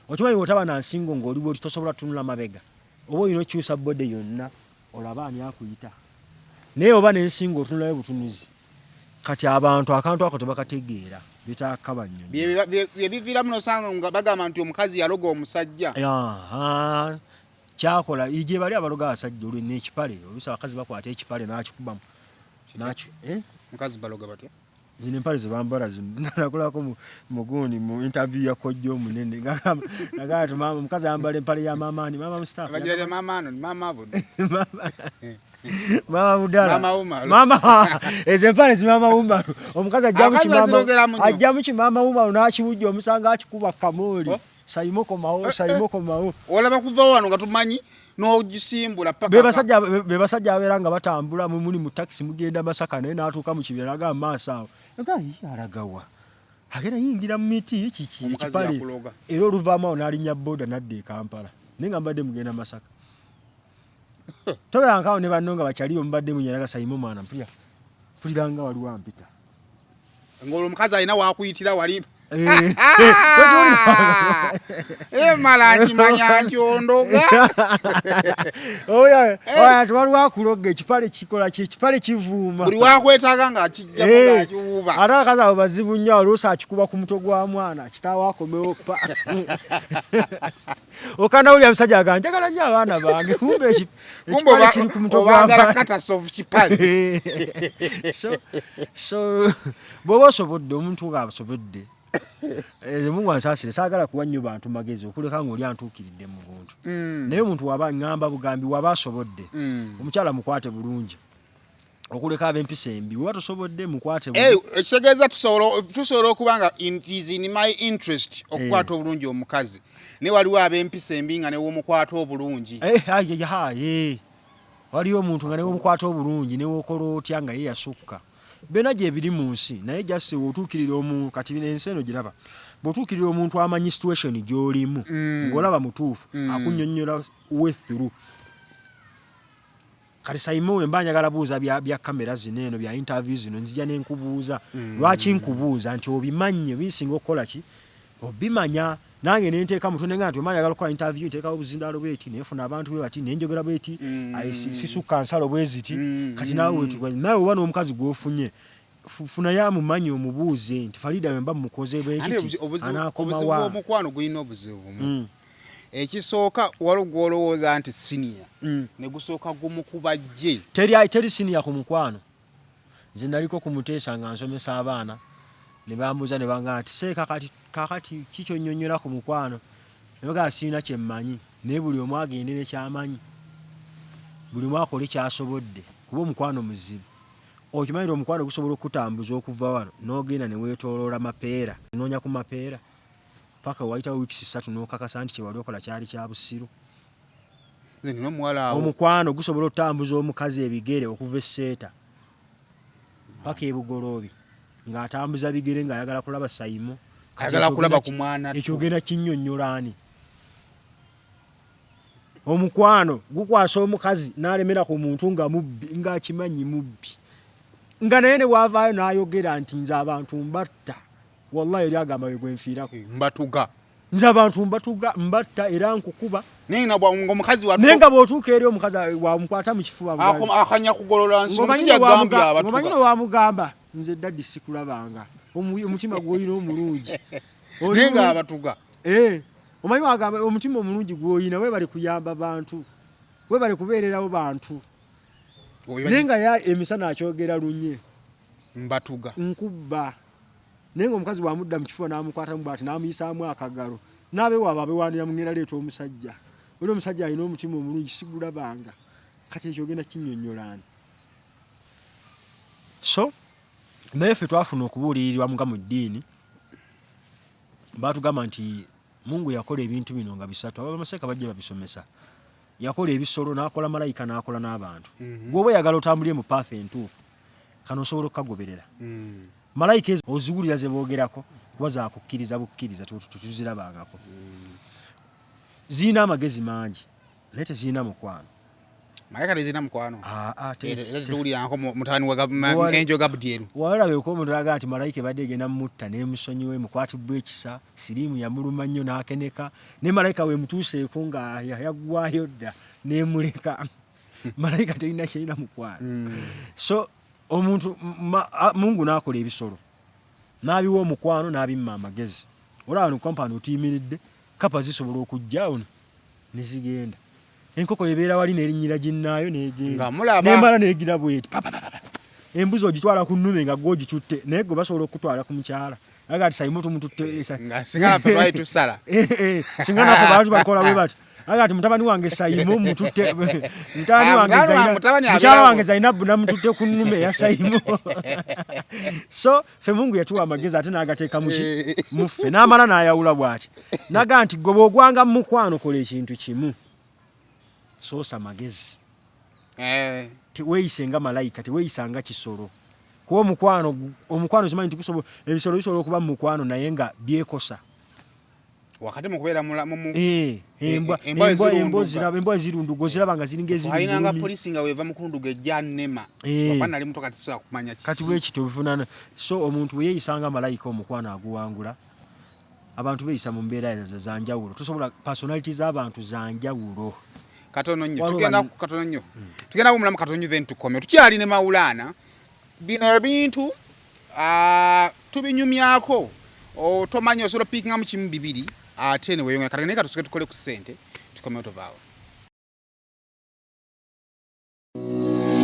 Okimanyi bw'otaba na nsingo ng'oli bw'oti tosobola tunula mabega. Oba olina okyusa bode yonna olaba ani akuyita. Naye oba n'ensingo otunulayo butunuzi. Kati abantu akantu ako tebakategeera bitaakaba nnyo. Bye biviiramu n'osanga nga bagamba nti omukazi yaloga omusajja. Kyakola ije bali abaloga abasajja olwe n'ekipale oluusi abakazi bakwata ekipale n'akikubamu mukazi baloga batya zino empale ze bambala nakulako mugundi mu interview ya kojjo omunene nagati mama mukazi ayambala empale ya mamani mama mustafa abajja mamano mama abo mama budala mama ezo empale zi mama umba omukazi ajja mu kimama umba n'akibujja omusanga akikuba kamoli sayimoko mawo olaba kuva wano nga tumanyi n'ogisimbula paka be basajja abeeranga batambula muli mu taxi mugenda Masaka naye n'atuuka mu kibira naga maaso awo alagawa agenda yingira mu miti kiki ekipale era oluvaamu awo n'alinnya boda n'adda e Kampala naye nga mbadde mugenda Masaka toberangawo ne banno nga bakyaliyo mubadde munyeraga sayimo mwana mpuliranga waliwo ampita ng'olwo omukazi alina wakuyitira wali mala kimanya nti ondoga oya tuwaliwo akuloga ekipale kikola ekipale kivuuma buli wakwetaaga ng'akijjamu ng'akiwuuba ate akazi abo bazibu nnyo oluusi akikuba ku mutwe gwa mwana kitaawo akomewo pa okanawulira musajja agamba njagala nnyo abaana bange kumbe ekipale kiri ku mutwe gwa mwana katasovu kipale so bw'oba osobodde omuntu ng'asobodde Mungu ansasire saagala kuwa nnyo bantu magezi okuleka ng'oli antuukiridde mu buntu naye omuntu waba ngamba bugambi waba asobodde omukyala mukwate bulungi okuleka ab'empisa embi bw'oba tosobodde mukwate bulungi ekitegeeza tusobola okuba nga is in my interest okukwata obulungi omukazi naye waliwo ab'empisa embi nga newomukwata obulungi waliwo omuntu nga newomukwata obulungi newokola otya nga ye yasukka bena gye biri mu nsi naye jasi otuukirira omuntu kati ensi eno giraba bw'otuukirira omuntu amanyi situation gy'olimu ng'olaba mutuufu akunnyonnyola way through. Kati Simon mba njagala buuza bya kamera zino eno bya interview zino nzija n'enkubuuza lwaki nkubuuza nti obimanye bisinga okukola ki obimanya nange nenteeka mutwe nga nti omanya njagala okukola interview nteekawo obuzindalo bweti nefuna abantu bwe bati nenjogera bweti sisukka nsalo bweziti kati naawe oba n'omukazi gw'ofunye funa yamumanyi omubuuze nti Farida we mba mukoze bwekiti anakomawa omukwano gulina obuzibu bumu ekisooka waliwo olowooza nti senior ne gusooka gumukuba jje teri senior ku mukwano nze naliko kumuteesa nga nsomesa abaana ne bambuuza ne banga nti seeka kakati kikyo nnyonnyola ku mukwano ne bagaa sirina kye mmanyi naye buli omu agende ne ky'amanyi buli omu akole kyasobodde kuba omukwano muzibu okimanyira omukwano gusobola okutambuza okuva wano n'ogenda ne weetooloola mapeera noonya ku mapeera paka wayitawo wiikisi 3 n'okakasa nti kyewali okola kyali kya busiru omukwano gusobola okutambuza omukazi ebigere okuva esseeta paka ebugoloobi ng'atambuza bigere ng'ayagala kulaba Sayimo ayagala kulaba ku mwana ekyogenda kinnyonnyolaani omukwano gukwasa omukazi n'alemera ku muntu nga mubbi ng'akimanyi mubbi nga naye ne wavaayo n'ayogera nti nze abantu mbatta wallahi yali agamba bwe nfiirako mbatuga nze abantu mbatta era nkukuba naye ng'omukazi naye nga bw'otuuka eri omukazi wamukwata mu kifuba akanya kugolola nsonga gambya abatuga ng'omanyino wamugamba nze daddi sikulabanga omutima gw'olina omulungi naye nga abatuga omanyi wagamba omutima omulungi gw'olina weebale kuyamba bantu weebale kubeererawo bantu naye nga emisana akyogera lunye mbatuga nkubba naye ng'omukazi bw'amudda mu kifuba n'amukwatamu bw'ati n'amuyisaamu akagalo n'abeewaaba abeewaanira mugenda leeta omusajja oli omusajja alina omutima omulungi sigulabanga kati ekyo ogenda kinnyonnyolani so naye ffe twafuna okubuulirirwa muga mu ddiini baatugamba nti Mungu yakola ebintu bino nga bisatu abamaseeka bajja babisomesa yakola ebisolo n'akola malayika n'akola n'abantu gwoba oyagala otambulire mu path entuufu kano osobola okukagoberera malayika ezo oziwulira ze boogerako kuba zakukkiriza bukkiriza tutuzirabangako zirina amagezi mangi naye tezirina mukwano malayika tezirina mukwano tuwulirako mutabani wa Angel Gabriel walabeko omuntu alaga nti malayika ebadde egenda mumutta n'emusonyiwe mukwatibwa ekisa siriimu yamuluma nnyo n'akeneka ne malayika weemutuuseeko nga yaggwayo dda n'emuleka malayika terina kyerina mukwano so omuntu Mungu n'akola ebisolo n'abiwa omukwano n'abimma amagezi olaba no kampani otuyimiridde kapa zisobola okujja ono ne zigenda enkoko ebeera wali n'erinnyira ginnaayo n'egenda n'emala n'egira bweti embuzi ogitwala ku nnume nga gwe ogitutte naye gwe basobola okutwala ku mukyala aga ati sayimu tumututte singa naffe twali tusala singa naffe baali bakola bwe bati aga ati mutabani wange sayimu mututte mukyala wange Zainabu namututte ku nnume ya sayimu so ffe Mungu yatuwa amagezi ate n'agateeka muffe n'amala n'ayawula bw'ati naga nti gwe bw'ogwanga mu mukwano kola ekintu kimu soosa amagezi teweeyise nga malayika teweeyisa nga kisolo kuba omukwano zimanyi nti ebisolo bisobola okuba mu mukwano naye nga byekosa wakati mukubeera embwa ezirunduga oziraba nga ziringa ezirunga polisi nga weeva mukulunduga ejja nnema nali muto kati sobola kumanya kati bwekito bivunaana so omuntu bwe yeeyisanga malayika omukwano aguwangula abantu beeyisa mu mbeera zanjawulo tosobola personality z'abantu zanjawulo katono nnyo tugenda kumulamu katono nnyo then tukome tukyali ne Maulana bino ebintu tubinyumyako tomanyi osobola pikingamu kimu bibiri ate ne weyongera kati naye katusoke tukole ku ssente tukome otovaawo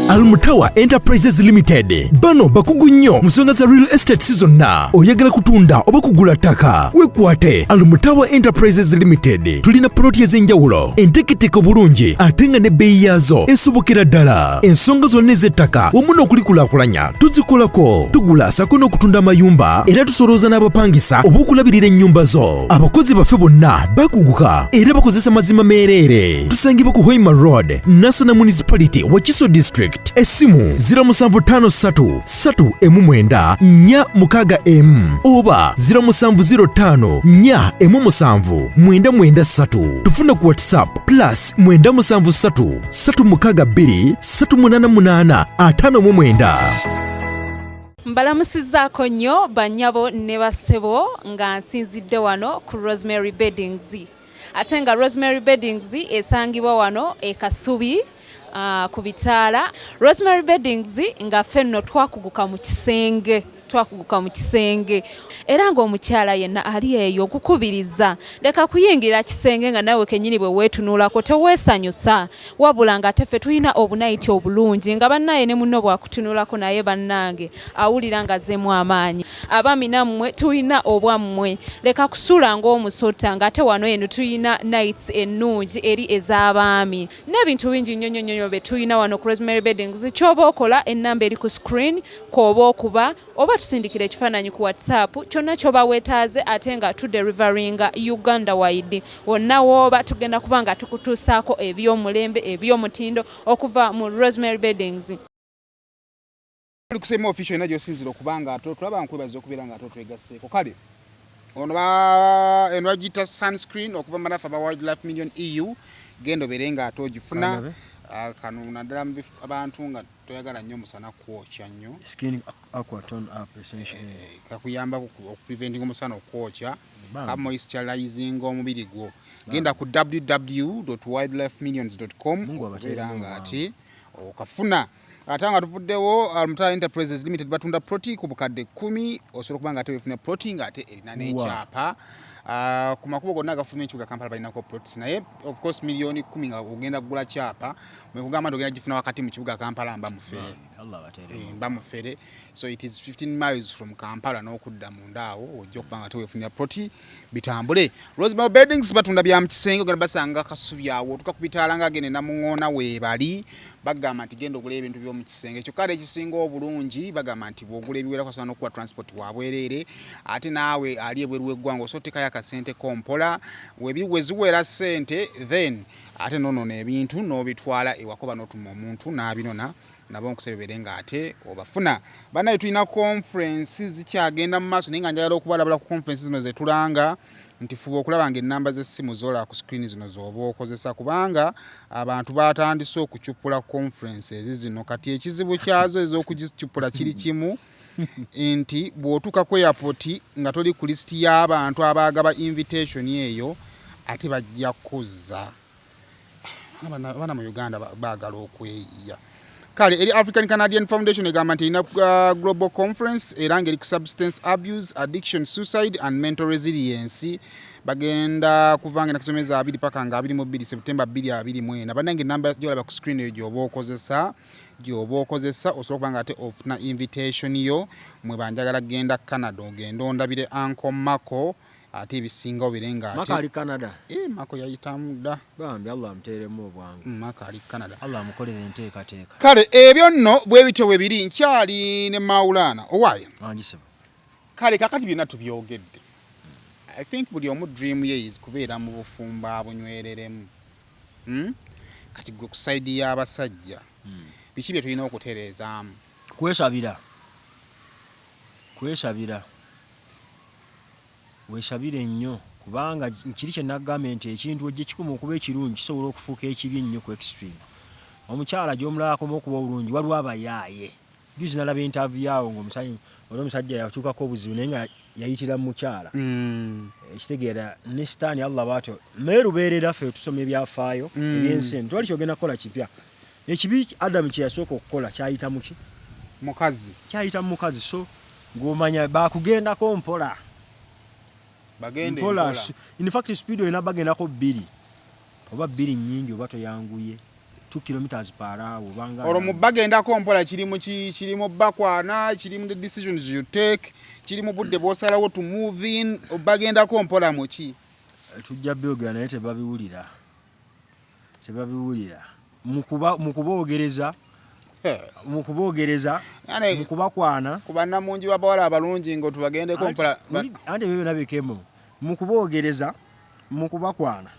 Almutawa Enterprises Limited bano bakugu nnyo mu nsonga za real estate zonna oyagala kutunda oba kugula ttaka wekwate Almutawa Enterprises Limited tulina ploti ez'enjawulo enteketeke bulungi ate nga n'ebbeeyi yaazo esobokera ddala ensonga zonna ez'ettaka wamu n'okulikulaakulanya tuzikolako tugula sako n'okutunda amayumba era tusolooza n'abapangisa oba okulabirira ennyumba zo abakozi baffe bonna bakuguka era bakozesa mazima meereere tusangibwa ku Hoima Road Nansana Municipality Wakiso District essimu 0757 oba 0705 tufuna ku WhatsApp +973 362 388 59. Mbalamusizaako nnyo bannyabo ne bassebo nga nsinzidde wano ku Rosemary Beddings ate nga Rosemary Beddings esangibwa wano e Kasubi ku bitaala Rosemary Beddings nga ffenno twakuguka mu kisenge era ng'omukyala yenna ali eyo okukubiriza leka kuyingira kisenge nga nawe kennyini bwe weetunuulako teweesanyusa wabula nga ate ffe tulina obunayiti obulungi nga bannaye ne munno bwakutunuulako naye bannange awulira nga zeemu amaanyi abaami nammwe tulina obwammwe leka kusuula ng'omusota nga ate wano eno tulina nights ennungi eri ez'abaami n'ebintu bingi nnyo bye tulina wano ku Rosemary Beddings ky'oba okola ennamba eri ku screen kw'oba okuba oba tusindikira ekifaananyi ku WhatsApp kyonna ky'oba weetaaze ate nga tuderivaringa Uganda wide wonna w'oba tugenda kuba nga tukutuusaako eby'omulembe eby'omutindo okuva mu Rosemary Beddings. Tuli kusema official ena gy'osinzira okuba nga tulaba nkwebaza okubeera nga twegasseeko kale ono bagiyita sunscreen okuva mu banafu aba Wildlife Million EU genda obeere nga ogifuna kano naddala abantu nga toyagala nnyo musana kwokya nnyo skin aqua tone up essentially kakuyamba okupreventing omusana okwokya ka moisturizing omubiri gwo genda ku www.wildlifemillions.com okubeera nga ati okafuna ate nga tuvuddewo Mutala Enterprises Limited batunda proti ku bukadde 10 osobola okuba nga ate wefuna proti nga ate erina n'ekyapa ku makubo gonna agafuluma ekibuga Kampala balinako protis naye of course milioni 10 nga ogenda kugula kyapa mwekugamba nti ogenda gifuna wakati mu kibuga Kampala mba mufere so it is 15 miles from Kampala n'okudda mundaawo ojja okuba nga teweefunira proti bitambule. Rosemary Beddings batunda bya mu kisenge ogenda basanga kasubi awo otuka ku bitaala nga agende namuŋŋoona weebali bagamba nti genda ogula ebintu by'omu kisenge ekyo kale ekisinga obulungi bagamba nti bw'ogula ebiwerako asobola n'okuwa transport wabwereere ate naawe ali ebweru w'eggwanga osootekayo akasente kompola weziwera ssente then ate nonoona ebintu n'obitwala ewakoba n'otuma omuntu n'abinona nabo nkusebebere nga ate obafuna. Bannaye tulina conference zikyagenda mu maaso naye nga njagala okubalabula ku conference zino zetulanga nti fuba okulaba nga ennamba z'essimu zola ku screen zino z'oba okozesa kubanga abantu batandise okucupula conferences zino kati ekizibu kyazo ez'okugicupula kiri kimu nti bw'otuuka ku airport nga toli ku lisiti y'abantu abaagaba invitation eyo ate bajja kuzza abaana mu Uganda baagala okweyiya. Kale eri African Canadian Foundation egamba nti ina global conference era ngeri ku substance abuse, addiction, suicide and mental resilience bagenda kuvanga na kusomeza 2 paka nga 22 September 2024 banange namba gyolaba ku screen eyo gyoba okozesa osobola kubanga ate ofuna invitation yo mwe banjagala genda Canada ogenda ondabire Uncle Mako ate ebisinga obirenga ate Mako ali Canada Mako yayitamu dda bambi Allah amuteeremu obwangu Mako ali Canada Allah amukolere enteekateeka kale ebyo nno bwe bityo bwe biri nkyali ne Maulana owaayo anjisebo kale kakati byonna tubyogedde I think buli omu dream ye is kubeera mu bufumba bunywereremu kati gwe ku side y'abasajja biki bye tulina okutereezaamu kwesabira weesabire nnyo kubanga kiri kye nagambye nti ekintu ojje kikuma okuba ekirungi kisobola okufuuka ekibi nnyo ku extreme. Omukyala gy'omulabako okuba obulungi waliwo abayaaye juzi nalaba interview yawo ng'omusajja yakyukako obuzibu naye nga yayitira mu mukyala ekitegeera ne sitaani Allah bwatyo naye lubeerera ffe tusoma ebyafaayo ebyensi eno twali kyogenda kukola kipya ekibi Adamu kye yasooka okukola kyayita muki kyayita mu mukazi so ng'omanya baakugendako mpola in fact speed oyina bagendako 2 oba 2 nnyingi oba toyanguye 2 kilometers per hour obanga olwo mu bagendako mpola kiri mu bakwana kiri mu the decisions you take kiri mu budde bw'osalawo to move in bagendako mpola muki tujja byogera naye tebabiwulira mukuboogereza mukubakwana kuba namungi babawala abalungi ngo tubagendeko mpola ante byo nabikemo mukuboogereza mukubakwana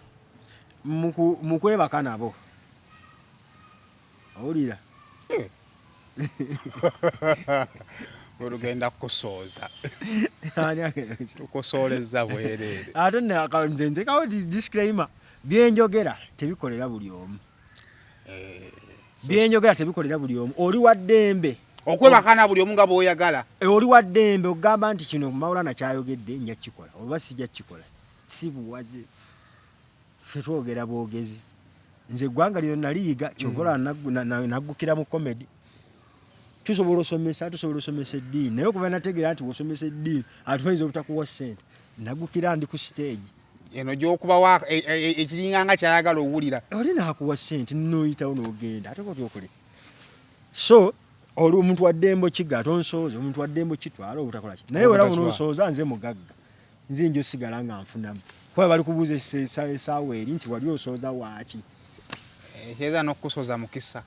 mukwebaka nabo awulira olugenda kukusooza tukusooleza bwereere ate nze ntekawo disclaimer byenjogera tebikolera buli omu oli waddembe okwebakana buli omu nga bw'oyagala oli waddembe ogamba nti kino Maulana kyayogedde nja kikola oba sijja kikola si buwaze ffe twogera bwogezi nze eggwanga lino naliyiga kyovola naggukira mu comedy tusobola osomesa eddiini naye okuva nategeera nti wosomesa eddiini atumayinza obutakuwa ssente naggukira ndi ku stage eno gy'okubawa ekiringanga kyayagala owulira oli naakuwa ssente noyitawo n'ogenda ate kotyokole so oli omuntu waddembo kiga tonsooza omuntu waddembo kitwala obutakola ki naye wera bunosooza nze mugagga nze njo sigala nga nfunamu kuba bali kubuuza essaawa eri nti wali osooza waaki kyeza n'okusooza mukisa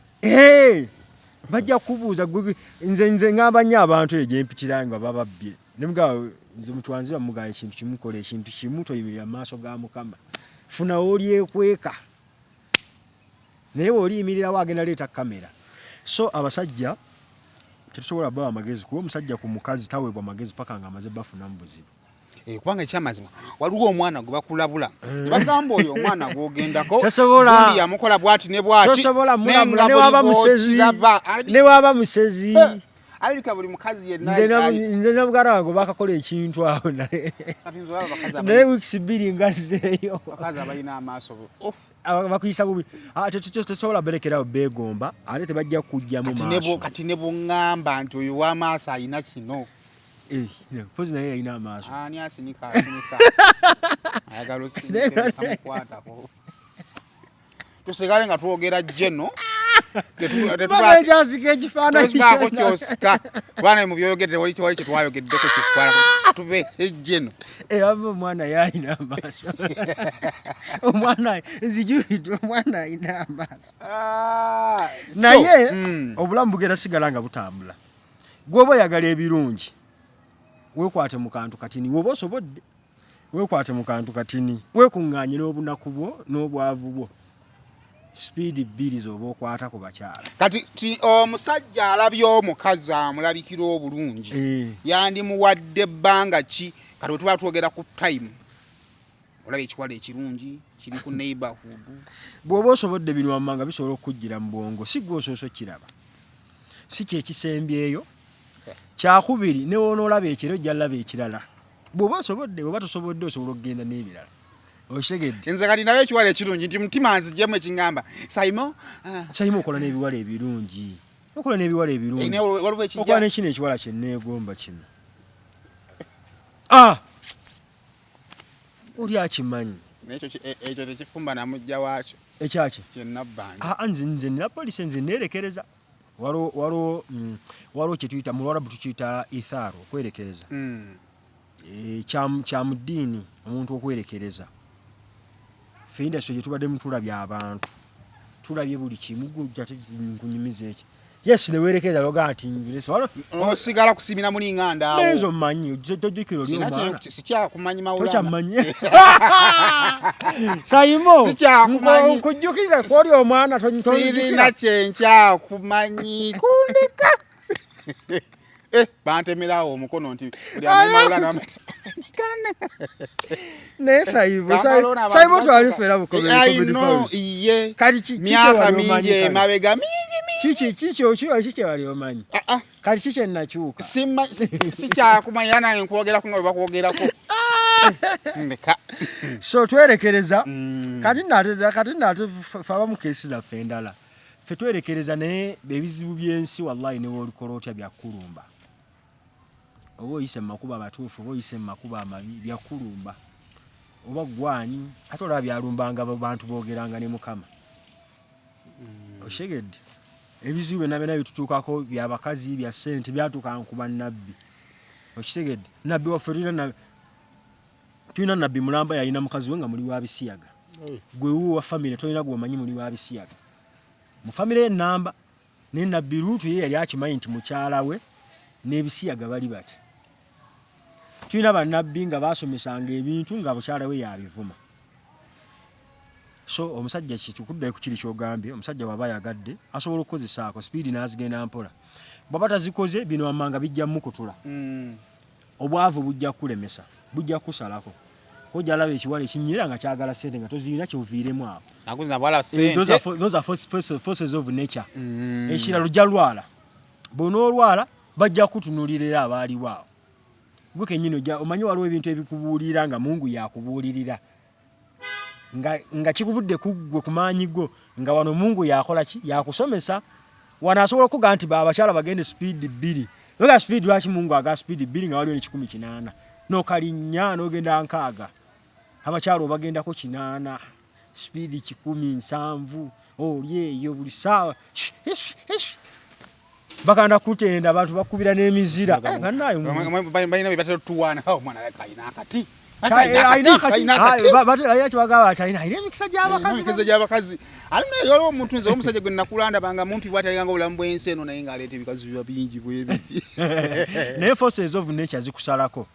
bajja kubuuza nze ngamba nnyo abantu eyo gyempitira nga bababbye nemugaa nze mutwanzi bamugaa ekintu kimukola ekintu kimu toyimirira mu maaso ga Mukama funa olyekweka naye bw'oliyimirirawo agenda leeta kamera so abasajja tetusobola bawa amagezi kuba omusajja ku mukazi taweebwa amagezi paka nga amaze bafuna mu buzibu kubanga ekyamazima waliwo omwana gwe bakulabula ne bagamba oyo omwana gw'ogendako Tosobola. gundi yamukola bw'ati ne bw'ati Tosobola nenga mulabula ne buli waba musezi. bw'okiraba. Ne waba musezi. Alabika buli mukazi yenna Nze na muganda wange bakakola ekintu awo naye. kati nzo baba bakazi Naye weeks 2 ngazzeeyo. bakazi abalina amaaso Bakuyisa bubi. Tetusobola berekerawo beegomba ate tebajja kujjamu maaso. kati ne buŋŋamba nti oyo w'amaaso ayina kino Pozi naye yalina amaaso. ani asinika ayagala osimukwatako tusigale nga twogera jeno Banekyasika ekifaananyi tubaako kyosika baana mu byoyogedde wali kyetwayogeddeko kikwala tubeere jeno aba omwana yalina amaaso. Omwana nzijulidde omwana alina amaaso. Naye obulamu bugenda sigala nga butambula. Gwoba oyagala ebirungi weekwate mu kantu katini woba osobodde weekwate mu kantu katini weekuŋŋaanye n'obunaku bwo n'obwavu bwo sipiidi 2 zoba okwata ku bakyala. kati omusajja alabye omukazi amulabikira obulungi yandimuwadde ebbanga ki kati bwe tuba twogera ku time olaba ekiwala ekirungi kiri ku neighborhood bw'oba osobodde bino wammanga bisobola okukujjira mu bwongo si gwe osooso kiraba si kyekisembyeyo kyakubiri ne wonoolaba ekiro ojja laba ekirala bw'oba osobodde oba tosobodde osobola okugenda n'ebirala okitegedde. nze kati nayo ekiwala ekirungi nti mutima nzijjemu ekiŋŋamba Saimo okola n'ebiwala ebirungi okola n'ebiwala ebirungi waliwo ekijja okola n'ekino ekiwala kye neegomba kino oli akimanyi ekyo tekifumba namujja waakyo ekyaki kyenabbanja nze nina poliisi nze neerekereza waliwo kyetuyita mu Lwarabu tukiyita ithaaru okwerekereza kya mu ddiini omuntu okwerekereza ffe indasitule gye tubaddemu tulabye abantu tulabye buli kimu kunyumiza eki yes newerekereza loga nti osigala kusimira muli ŋŋanda ezo mmanyi tojjukira oli omwana sikyakumanyi mawulana tokyamanyi Saimo sikyakumanyi nkujjukiza kwoli omwana sirina kyenkyakumanyi kundika bantemerawo omukono nti naye Saimo twalifera bukomeye myaka mingi emabega kiki wali omanyi kati kiki enakyuka sikyakumanya nange nkwogerako nga bwe bakwogerako so twerekereza kati nate fe abamu keesi zaffe endala ffe twerekereza naye ebizibu by'ensi wallahi ne woolikola otya byakulumba oba oyise mu makubo amatuufu oba oyise mu makubo amabi byakulumba oba gwani ate olaba byalumbanga bantu boogeranga ne Mukama oshegedde ebizibu byonna byonna bitutuukako byabakazi bya ssente byatuukanga ku bannabbi okitegedde nabbi waffe tulina nabbi mulamba yalina mukazi we nga muli wa bisiyaga gwe wuwo wa famire tolina gwomanyi muli wa bisiyaga mu famire y'ennamba naye nabbi Luutu ye yali akimanyi nti mukyala we n'ebisiyaga bali bati tulina bannabbi nga baasomesanga ebintu nga mukyala we yabivuma so omusajja kitukuddayo ku kiri kyogambye omusajja bw'aba yagadde asobola okukozesaako sipiidi n'azigenda mpola bw'aba tazikoze bino wammanga bijja mukutula obwavu bujja kulemesa bujja kusalako kojja alaba ekiwala ekinyira nga kyagala ssente nga tozirina kyoviiremu awo those are forces of nature ekirala ojja lwala bw'onoolwala bajja kutunulirira abaaliwo awo gwe kennyini omanyi waliwo ebintu ebikubuulira nga Mungu yakubuulirira nga kikuvudde kuggwe ku maanyi go nga wano Mungu yakola ki yakusomesa wano asobola okuga nti abakyala bagende sipiidi 2 noga sipiidi lwaki Mungu aga sipiidi 2 nga waliwo ne 108 nokalinnya n'ogenda 6 abakyala obagendako 8 sipiidi 17 oli eyo buli ssaawa baganda kutenda abantu bakubira n'emizira bannayo balina byebatera tuwaana omwana alina akati alina emikisa gy'abakazi alina yaliwo omuntu nze omusajja gwe nakulandabanga mumpi bwatalinganga obulamu bw'ensi eno naye ng'aleeta ebikazi biba bingi bwebiti naye forces of nature zikusalako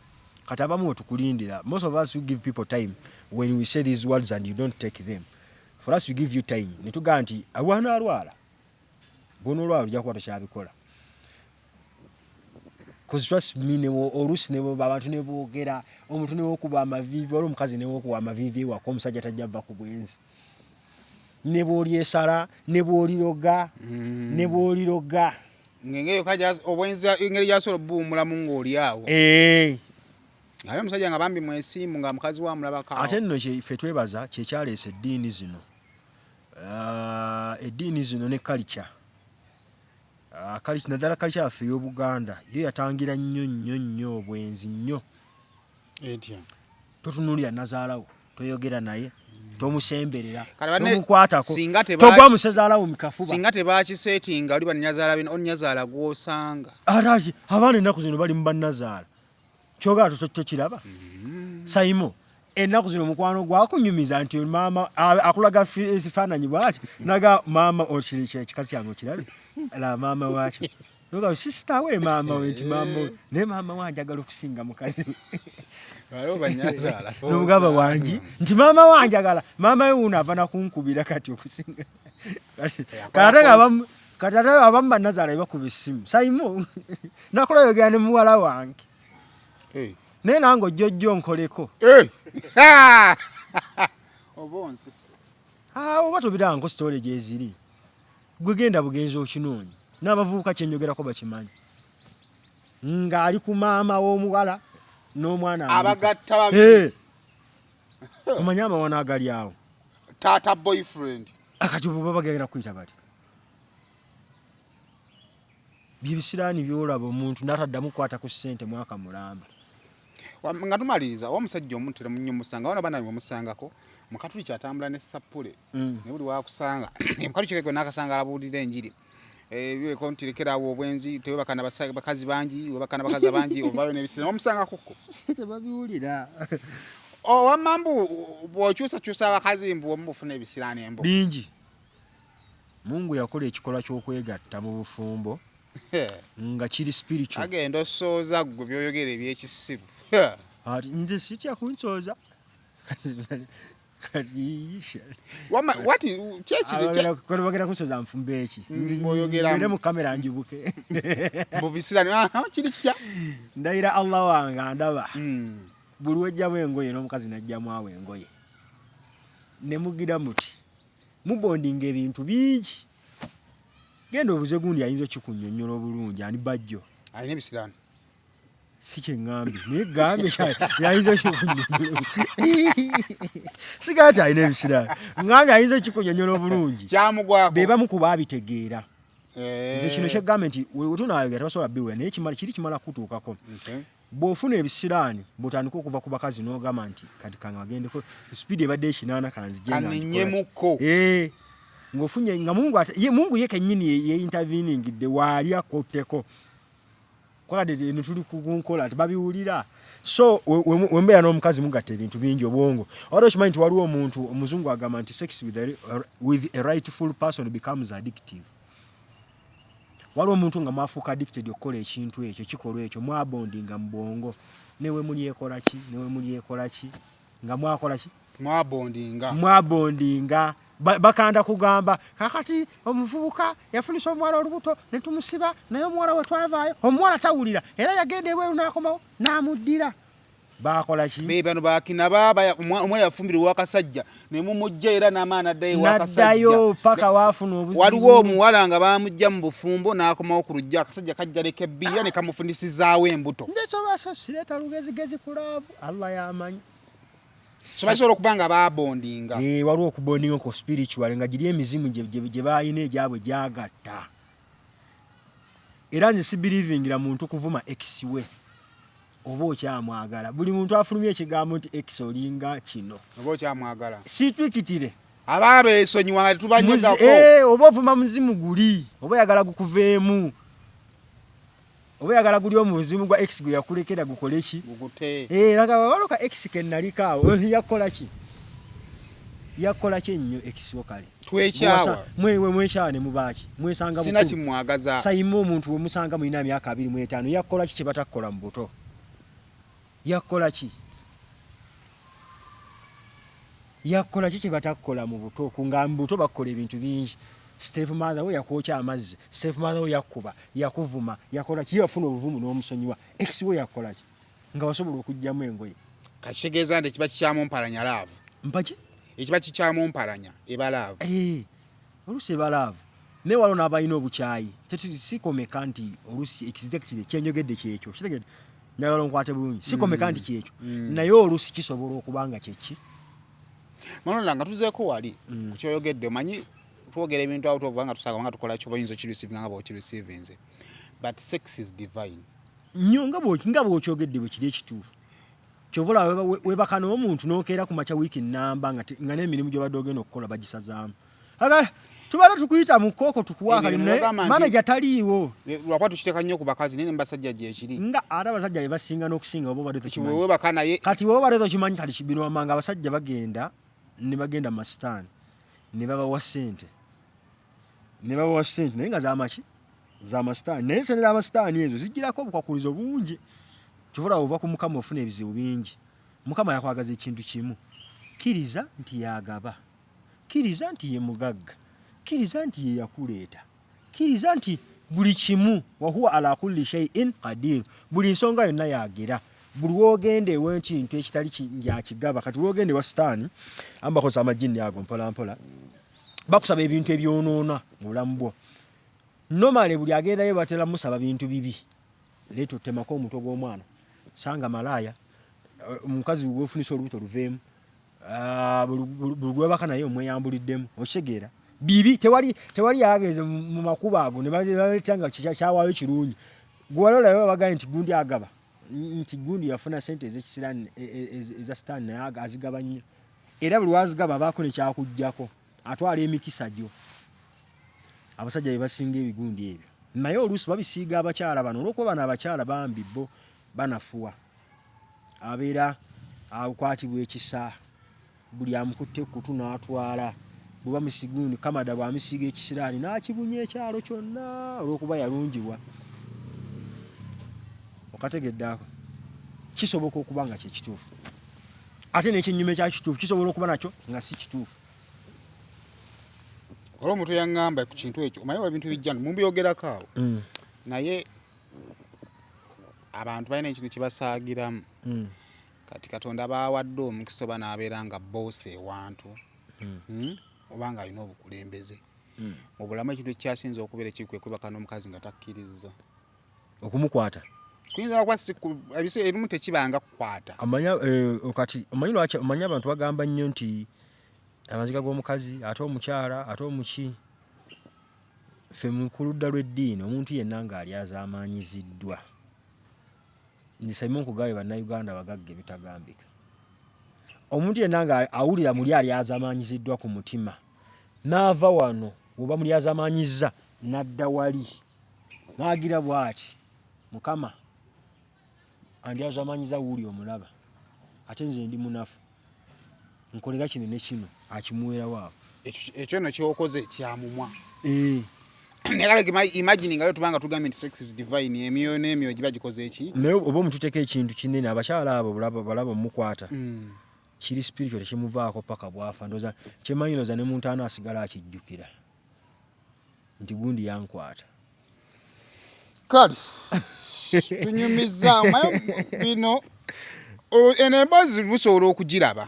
kati abamu wetukulindira most of us we give people time when we say these words and you don't take them for us we give you time netugaa nti awaana alwala bw'onoolwala ojja kuba tokyabikola Because trust me, oluusi ne abantu ne boogera omuntu ne wokuba amavivi wali omukazi ne wokuba amavivi wako omusajja tajja va ku bwenzi ne bw'olyesala ne bw'oliroga ne bw'oliroga ng'engeri kaja obwenzi engeri yasobola buumulamu ng'oli awo ate omusajja nga bambi mwesiimu nga mukazi wa mulabako ate nno ffe twebaza kyekyaleesa eddiini zino eddiini zino ne kalica naddala kalica yaffe ey'Obuganda yo yatangira nnyo obwenzi nnyo etya totunuulira nazaalawo toyogera naye tomusemberera Kale tomukwatako singa tebaaki- togwa musezaalawo mikafuba singa tebakisetinga oli banyazaala bino onyazaala gw'osanga ate abaana ennaku zino bali mu bannazaala kyogera tokiraba sayimo ennaku zino mukwano gwakunyumiza nti maama akulaga ekifaananyi bwati naga maama ekikazi kyange okirabe la maama wakyo noga sisita we maama we nti maama we naye maama wange agala okusinga mukazi waliwo banyazaala nomugamba wangi nti maama wange agala maama we wuno ava nakunkubira kati okusinga kati ate abamu bannazaala bebakuba essimu sayimo nakola yogera ne muwala wange naye nange ojjojjo nkoleko oba onsisi oba tobirango sitole gyeziri gwe genda bugenzi okinoonya n'abavubuka kyenyogerako bakimanyi ng'ali ku maama w'omuwala n'omwana abagatta babiri omanyi amawana agali awo taata boyfriend akati bwe bagenda kuyita bati byebisiraani byolaba omuntu n'ataddamu kukwata ku ssente mwaka mulamba nga tumaliriza oba omusajja omuntu temunnyo musanga wana bana bamusangako mukatuli kyatambula ne sapule ne buli wakusanga mukatuli kyekwe nakasanga alabuulira enjiri bireko ntirekerawo obwenzi tewebakana bakazi bangi webakana bakazi bangi obawe nebisira omusanga kukko tebabiwulira owamambu bw'okyusakyusa abakazi mbu omubufuna ebisiraani embo bingi Mungu yakola ekikola ky'okwegatta mu bufumbo nga kiri spiritual agenda osooza ggwe byoyogera ebyekisibu ati nze sitya kunsooza wati bagera kunsooza nfumbe eki oyogera mu kamera njibuke mubisiraani kiri kitya ndayira Allah wange andaba buli wejjamu engoye n'omukazi najjamu awo engoye ne mugira muti mubondinga ebintu bingi genda obuze gundi ayinza okikunnyonnyola obulungi ani bajjo alina ebisiraani si kyeŋŋambye naye gambe yayinza okikunnyonnyola sigaa ti alina ebisiraani ŋŋambye ayinza okikunnyonnyola obulungi kyamugwako be bamu ku baabitegeera nze kino kyeggambe nti wetunaayogera tebasobola biwula naye kiri kimala kutuukako bw'ofuna ebisiraani bw'otandika okuva ku bakazi n'ogamba nti kati kange agendeko sipiidi ebadde ekinaana kanzijenyemuko ng'ofunye nga Mungu ye kennyini ye-interveningidde waali akotteko kwakati netuli kunkola tebabiwulira so wembeera n'omukazi mugatta ebintu bingi obwongo waliwo okimanyi nti waliwo omuntu omuzungu agamba nti sex with a rightful person becomes addictive waliwo omuntu nga mwafuuka addicted okukola ekintu ekyo kikolwa ekyo mwabondinga mu bwongo newe muli ekola ki nga mwakola ki mwabondinga bakanda kugamba kakati omuvubuka yafunisa omuwala olubuto ne tumusiba naye omuwala we twavaayo omuwala tawulira era yagenda ebweru n'akomawo n'amuddira bakola ki be bano bakina baba omwana yafumbira wakasajja ne mumujja era n'amaana addayo wakasajja naddayo paka waafuna obuzibu waliwo omuwala nga bamujja mu bufumbo n'akomawo ku lujja akasajja kajja leka ebbiira ne kamufunisizaawo embuto ndekyobaso sireeta lugezigezi kulaavu Allah yamanyi so basobola okuba nga babondinga waliwo okubondinga ku spiritual nga giri emizimu gye bayina egyabwe gyagatta era nze sibirivingira muntu kuvuma ex we oba okyamwagala buli muntu afulumya ekigambo nti ex olinga kino oba okyamwagala situikitire abaaba esonyiwa nga tetubanyegako oba ovuma muzimu guli oba yagala gukuveemu oba yagala guli omuzimu gwa ex gwe yakulekera gukole ki laga waloka ex kennalikaawo yakola ki ennyo ex wakale twekyawa mwekyawa ne mubaaki mwesanga sina kimwagaza sayima omuntu we musanga mulina emyaka 25 yakola ki kye batakola mu buto yakola ki kye batakola mu buto nga mu buto bakola ebintu bingi step mother we yakwokya amazzi, step mother we yakuba, yakuvuma, yakola ki yafuna obuvumu n'omusonyiwa, ex we yakola ki nga wasobola okujjamu engoye. Kashegeza nti kiba kikyamu mpalanya laavu. Mpaki? Ekiba kikyamu mpalanya eba laavu. Oluusi eba laavu. Ne waliwo n'abalina obukyayi. Sikomeka nti oluusi ekizidde kyenjogedde kyekyo. Kitegedde njagala nkwate bulungi. Sikomeka nti kyekyo. Naye oluusi kisobola okuba nga kyeki. Manola nga tuzeeko wali ku kyoyogedde omanyi twogera ebintu awo tuba nga tusaaga nga tukola kyo bayinza okirisiivinga nga bw'okirisiivinze. But sex is divine. Nnyo nga bw'okyogedde bwe kiri ekituufu. Kyovola webaka n'omuntu n'okeera ku makya wiiki nnamba nga n'emirimu gy'obadde ogenda okukola bagisazaamu. Tubala tukuyita mu kkooko tukuwaaka naye manager taliiwo. Lwakuba tukiteeka nnyo ku bakazi naye ne mu basajja gyekiri. Nga ate abasajja be basinga n'okusinga oba obadde tokimanyi. Wewe baka naye. Kati wowe obadde tokimanyi kati bino wamanga abasajja bagenda ne bagenda mu masitaani ne babawa ssente. Naye nga z'amaki? Z'amasitaani. Naye ensente z'amasitaani ezo zijjirako obukwakulizo bungi. Kivula ova ku Mukama ofuna ebizibu bingi. Mukama yakwagaza ekintu kimu. Kkiriza nti yagaba. Kkiriza nti ye mugagga. Kkiriza nti ye yakuleeta. Kkiriza nti buli kimu wa huwa ala kulli shay'in qadir. Buli nsonga yonna yagera. Buli wogenda ewenkintu ekitali yakigaba. Kati wogenda ewa sitaani ambakosa amajjini ago mpola mpola. Bakusaba ebintu ebyonoona mu bulamu bwo. Normally buli agendayo batera musaba bintu bibi. Leto temako omutwe gw'omwana. Sanga malaya omukazi gwofunisa olubuto luveemu. Buli gwebaka naye omweyambuliddemu. Okitegeera? Bibi tewali yageze mu makuba ago ne baletanga kyawaayo kirungi. Gwalolayo bagambye nti gundi agaba. Nti gundi yafuna sente ez'ekisirani eza sitaani naye azigaba nnyo. Era buli wazigaba abaako ne kyakuggyako. Atwala emikisa gyo. Abasajja be basinga ebigundi ebyo. Naye oluusi babisiiga abakyala bano olw'okuba bano abakyala bambi bo banafuwa. Abeera akwatibwa ekisa. Buli amukutte kutu n'atwala. Bwe bamusiguuni Kamada bw'amisiiga ekisiraani n'akibunya ekyalo kyonna olw'okuba yalungibwa. Okategedde ako. Kisoboka okuba nga kyekituufu. Ate n'ekyennyuma ekya kituufu kisobola okuba nakyo nga si kituufu. Olwo omuntu yaŋŋamba ku kintu ekyo omanyi ebintu bijjano mubyogerako awo. Naye abantu balina ekintu kibasaagiramu. Kati Katonda baawadde omukisa oba n'abeera nga boss ewantu. Oba nga alina obukulembeze. Mu bulamu ekintu ekyasinze okubeera ekiri kwe kwebaka n'omukazi nga takkiriza. Okumukwata. Kuyinza kuba ebiseera ebimu tekibanga kukwata. Kati omanyi abantu bagamba nnyo nti amaziga g'omukazi ate omukyala ate omuki ffe mu kuludda lw'eddiini omuntu yenna ng'ali azaamaanyiziddwa. Nzisabye nkugabye bannayuganda bagagga ebitagambika. Omuntu yenna nga awulira muli ali azaamaanyiziddwa ku mutima n'ava wano oba muli azaamaanyizza n'adda wali n'agira bw'ati Mukama andi azaamaanyiza wuuli omulaba ate nze ndi munafu nkolera kino ne kino akimuwera waabo. Ekyo no kyokoze kyamumwa. Nekale imagine nga tubanga tugambye nti sex is divine emyoyo n'emyoyo giba gikoze eki. Naye oba omututeka ekintu kinene abakyala abo balaba mukwata. Kiri spiritual tekimuvaako paka bwafa ndoza kyemanyi ndoza ne muntu anaasigala akijjukira nti gundi yankwata. Kali tunyumiza mayo bino enebozi busobola okugiraba.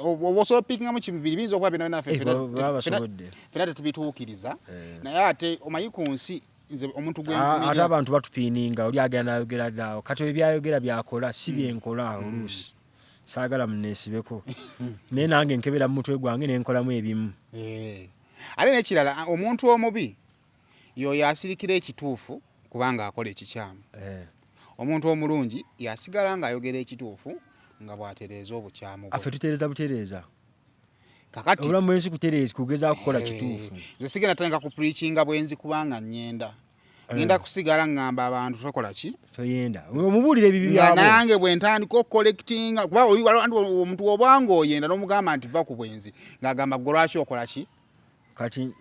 Obosobola pickingamu kibibiri binza okuba bino naffe fena tetubituukiriza naye ate omanyi ku nsi nze omuntu ate abantu batupiininga oli agenda nayogera ddaawo kati ebyayogera byakola si byenkola oluusi saagala muneesibeko naye nange nkebera mu mutwe gwange nenkolamu ebimu. Ate n'ekirala omuntu omubi yoyo asirikira ekituufu kubanga akola ekikyamu. Omuntu omulungi yasigala ng'ayogera ekituufu nga bwatereeza obukyamu bwe. Affe tutereeza butereeza. Kakati obulamu bwensi kutereeza kugezaako kukola kituufu. Nze sigenda tandika ku preachinga bwenzi kubanga ngenda kusigala ngamba abantu tokola ki? Toyenda. Omubuulire ebibi byabo. Nange bwe ntandika okucollectinga kuba omuntu obanga oyenda n'omugamba nti va ku bwenzi ng'agamba ggwe lwaki okola ki? Kati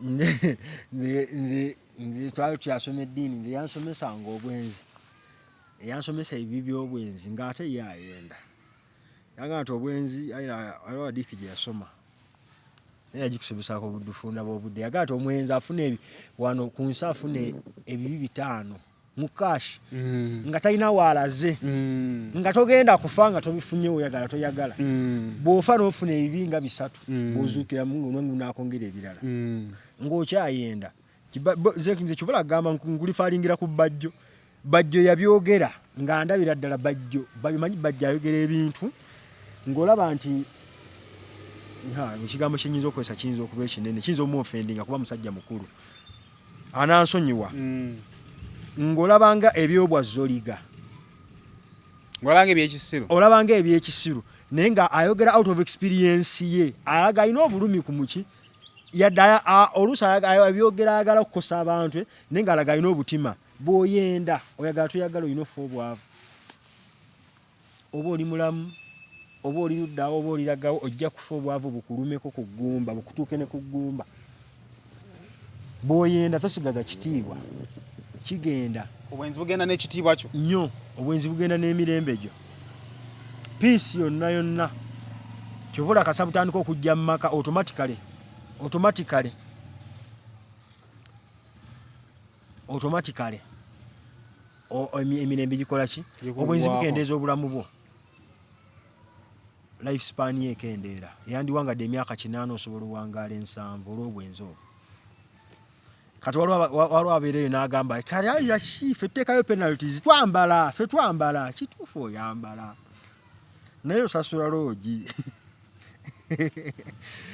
nze twali tuyasoma eddiini nze yansomesanga obwenzi. Yansomesa ebibi by'obwenzi ng'ate ye ayenda. Yagamba nti obwenzi aliwo hadithi gye yasoma. naye agikusobesaako budufunda bw'obudde yagaata omwenzi afune wano ku nsi afune ebibi 5 mu kashi nga talina waalaze nga togenda kufa nga tobifunye oyagala toyagala bw'ofa n'ofuna ebibi nga 3 bw'ozuukiramu n'akongera ebirala ng'okyayenda nze kibula gamba ngulifalingira ku bajjo yabyogera nga ndabira ddala bajjo babimanyi bajjo ayogera ebintu ng'olaba nti ekigambo kyenyinza okukozesa kiyinza okuba ekinene kiyinza omwofendinga kuba musajja mukulu anansonyiwa ng'olabanga ebyobwazzoliga olabanga ebyekisiru naye nga ayogera out of experience ye alaga alina obulumi ku muki yadda oluusi abyogera ayagala okukosa abantu naye nga alaga alina obutima bw'oyenda oyagala toyagala olina ofa obwavu oba oli mulamu oba oli luddawo oba oliragawo ojja kufa obwavu bukulumeko ku ggumba bukutuuke ne ku ggumba bw'oyenda tosigaza kitiibwa kigenda obwenzi bugenda n'ekitiibwa kyo nnyo obwenzi bugenda n'emirembe gyo piisi yonna yonna kyovula kasa butandika okujja mu maka automatically emirembe gikola ki obwenzi bukendeeza obulamu bwo life span ye ekendeera yandiwangadde emyaka 8 osobola owangaala 7 olw'obwenzi obwo kati waliwo abeereyo n'agamba kale yashi ffe etteekayo penalties ffe twambala kituufu oyambala naye osasula loogi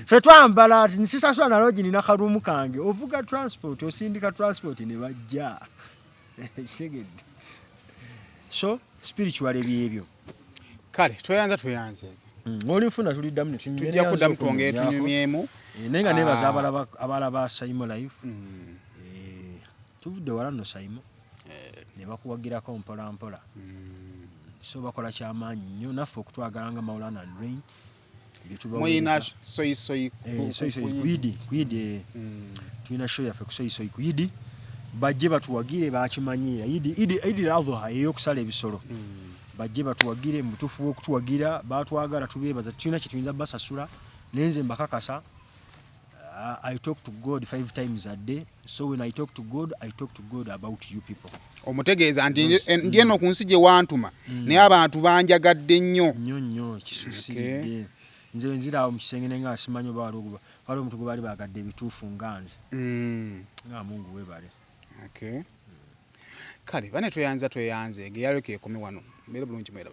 ffe twambala nsisasula na loogi nina kaluumu kange ovuga transport osindika transport ne bajja kisegedde so spiritual ebyebyo kale tweyanze olinfuna tuliddamu tujja kuddamu twongere tunyumyemu naye nga nebaza abalaba Saimo life tuvudde wala nno Saimo ne bakuwagirako mpolampola so bakola kyamaanyi nnyo naffe okutwagala nga Maulana and Rain muyina soyisoyi kuyidi tulina show yaffe ku soyisoyi kuyidi bajje batuwagire bakimanyira idi adha ey'okusala ebisolo bajje batuwagire mutufu w'okutuwagira batwagala tubeebaza tulina kye tuyinza basasula nenze mbakakasa I talk to God 5 times a day. So when I talk to God about you people. Omutegeeza ndi eno ku nsi gye wantuma naye abantu banjagadde nnyo kisusiridde nze nzira mu kisengene nga asimanyo balo omuntu gwe bali bagadde ebituufu nganze nga Mungu webale. Kale bane tweyanze ge yalo ke komi wano mbere bulungi mwera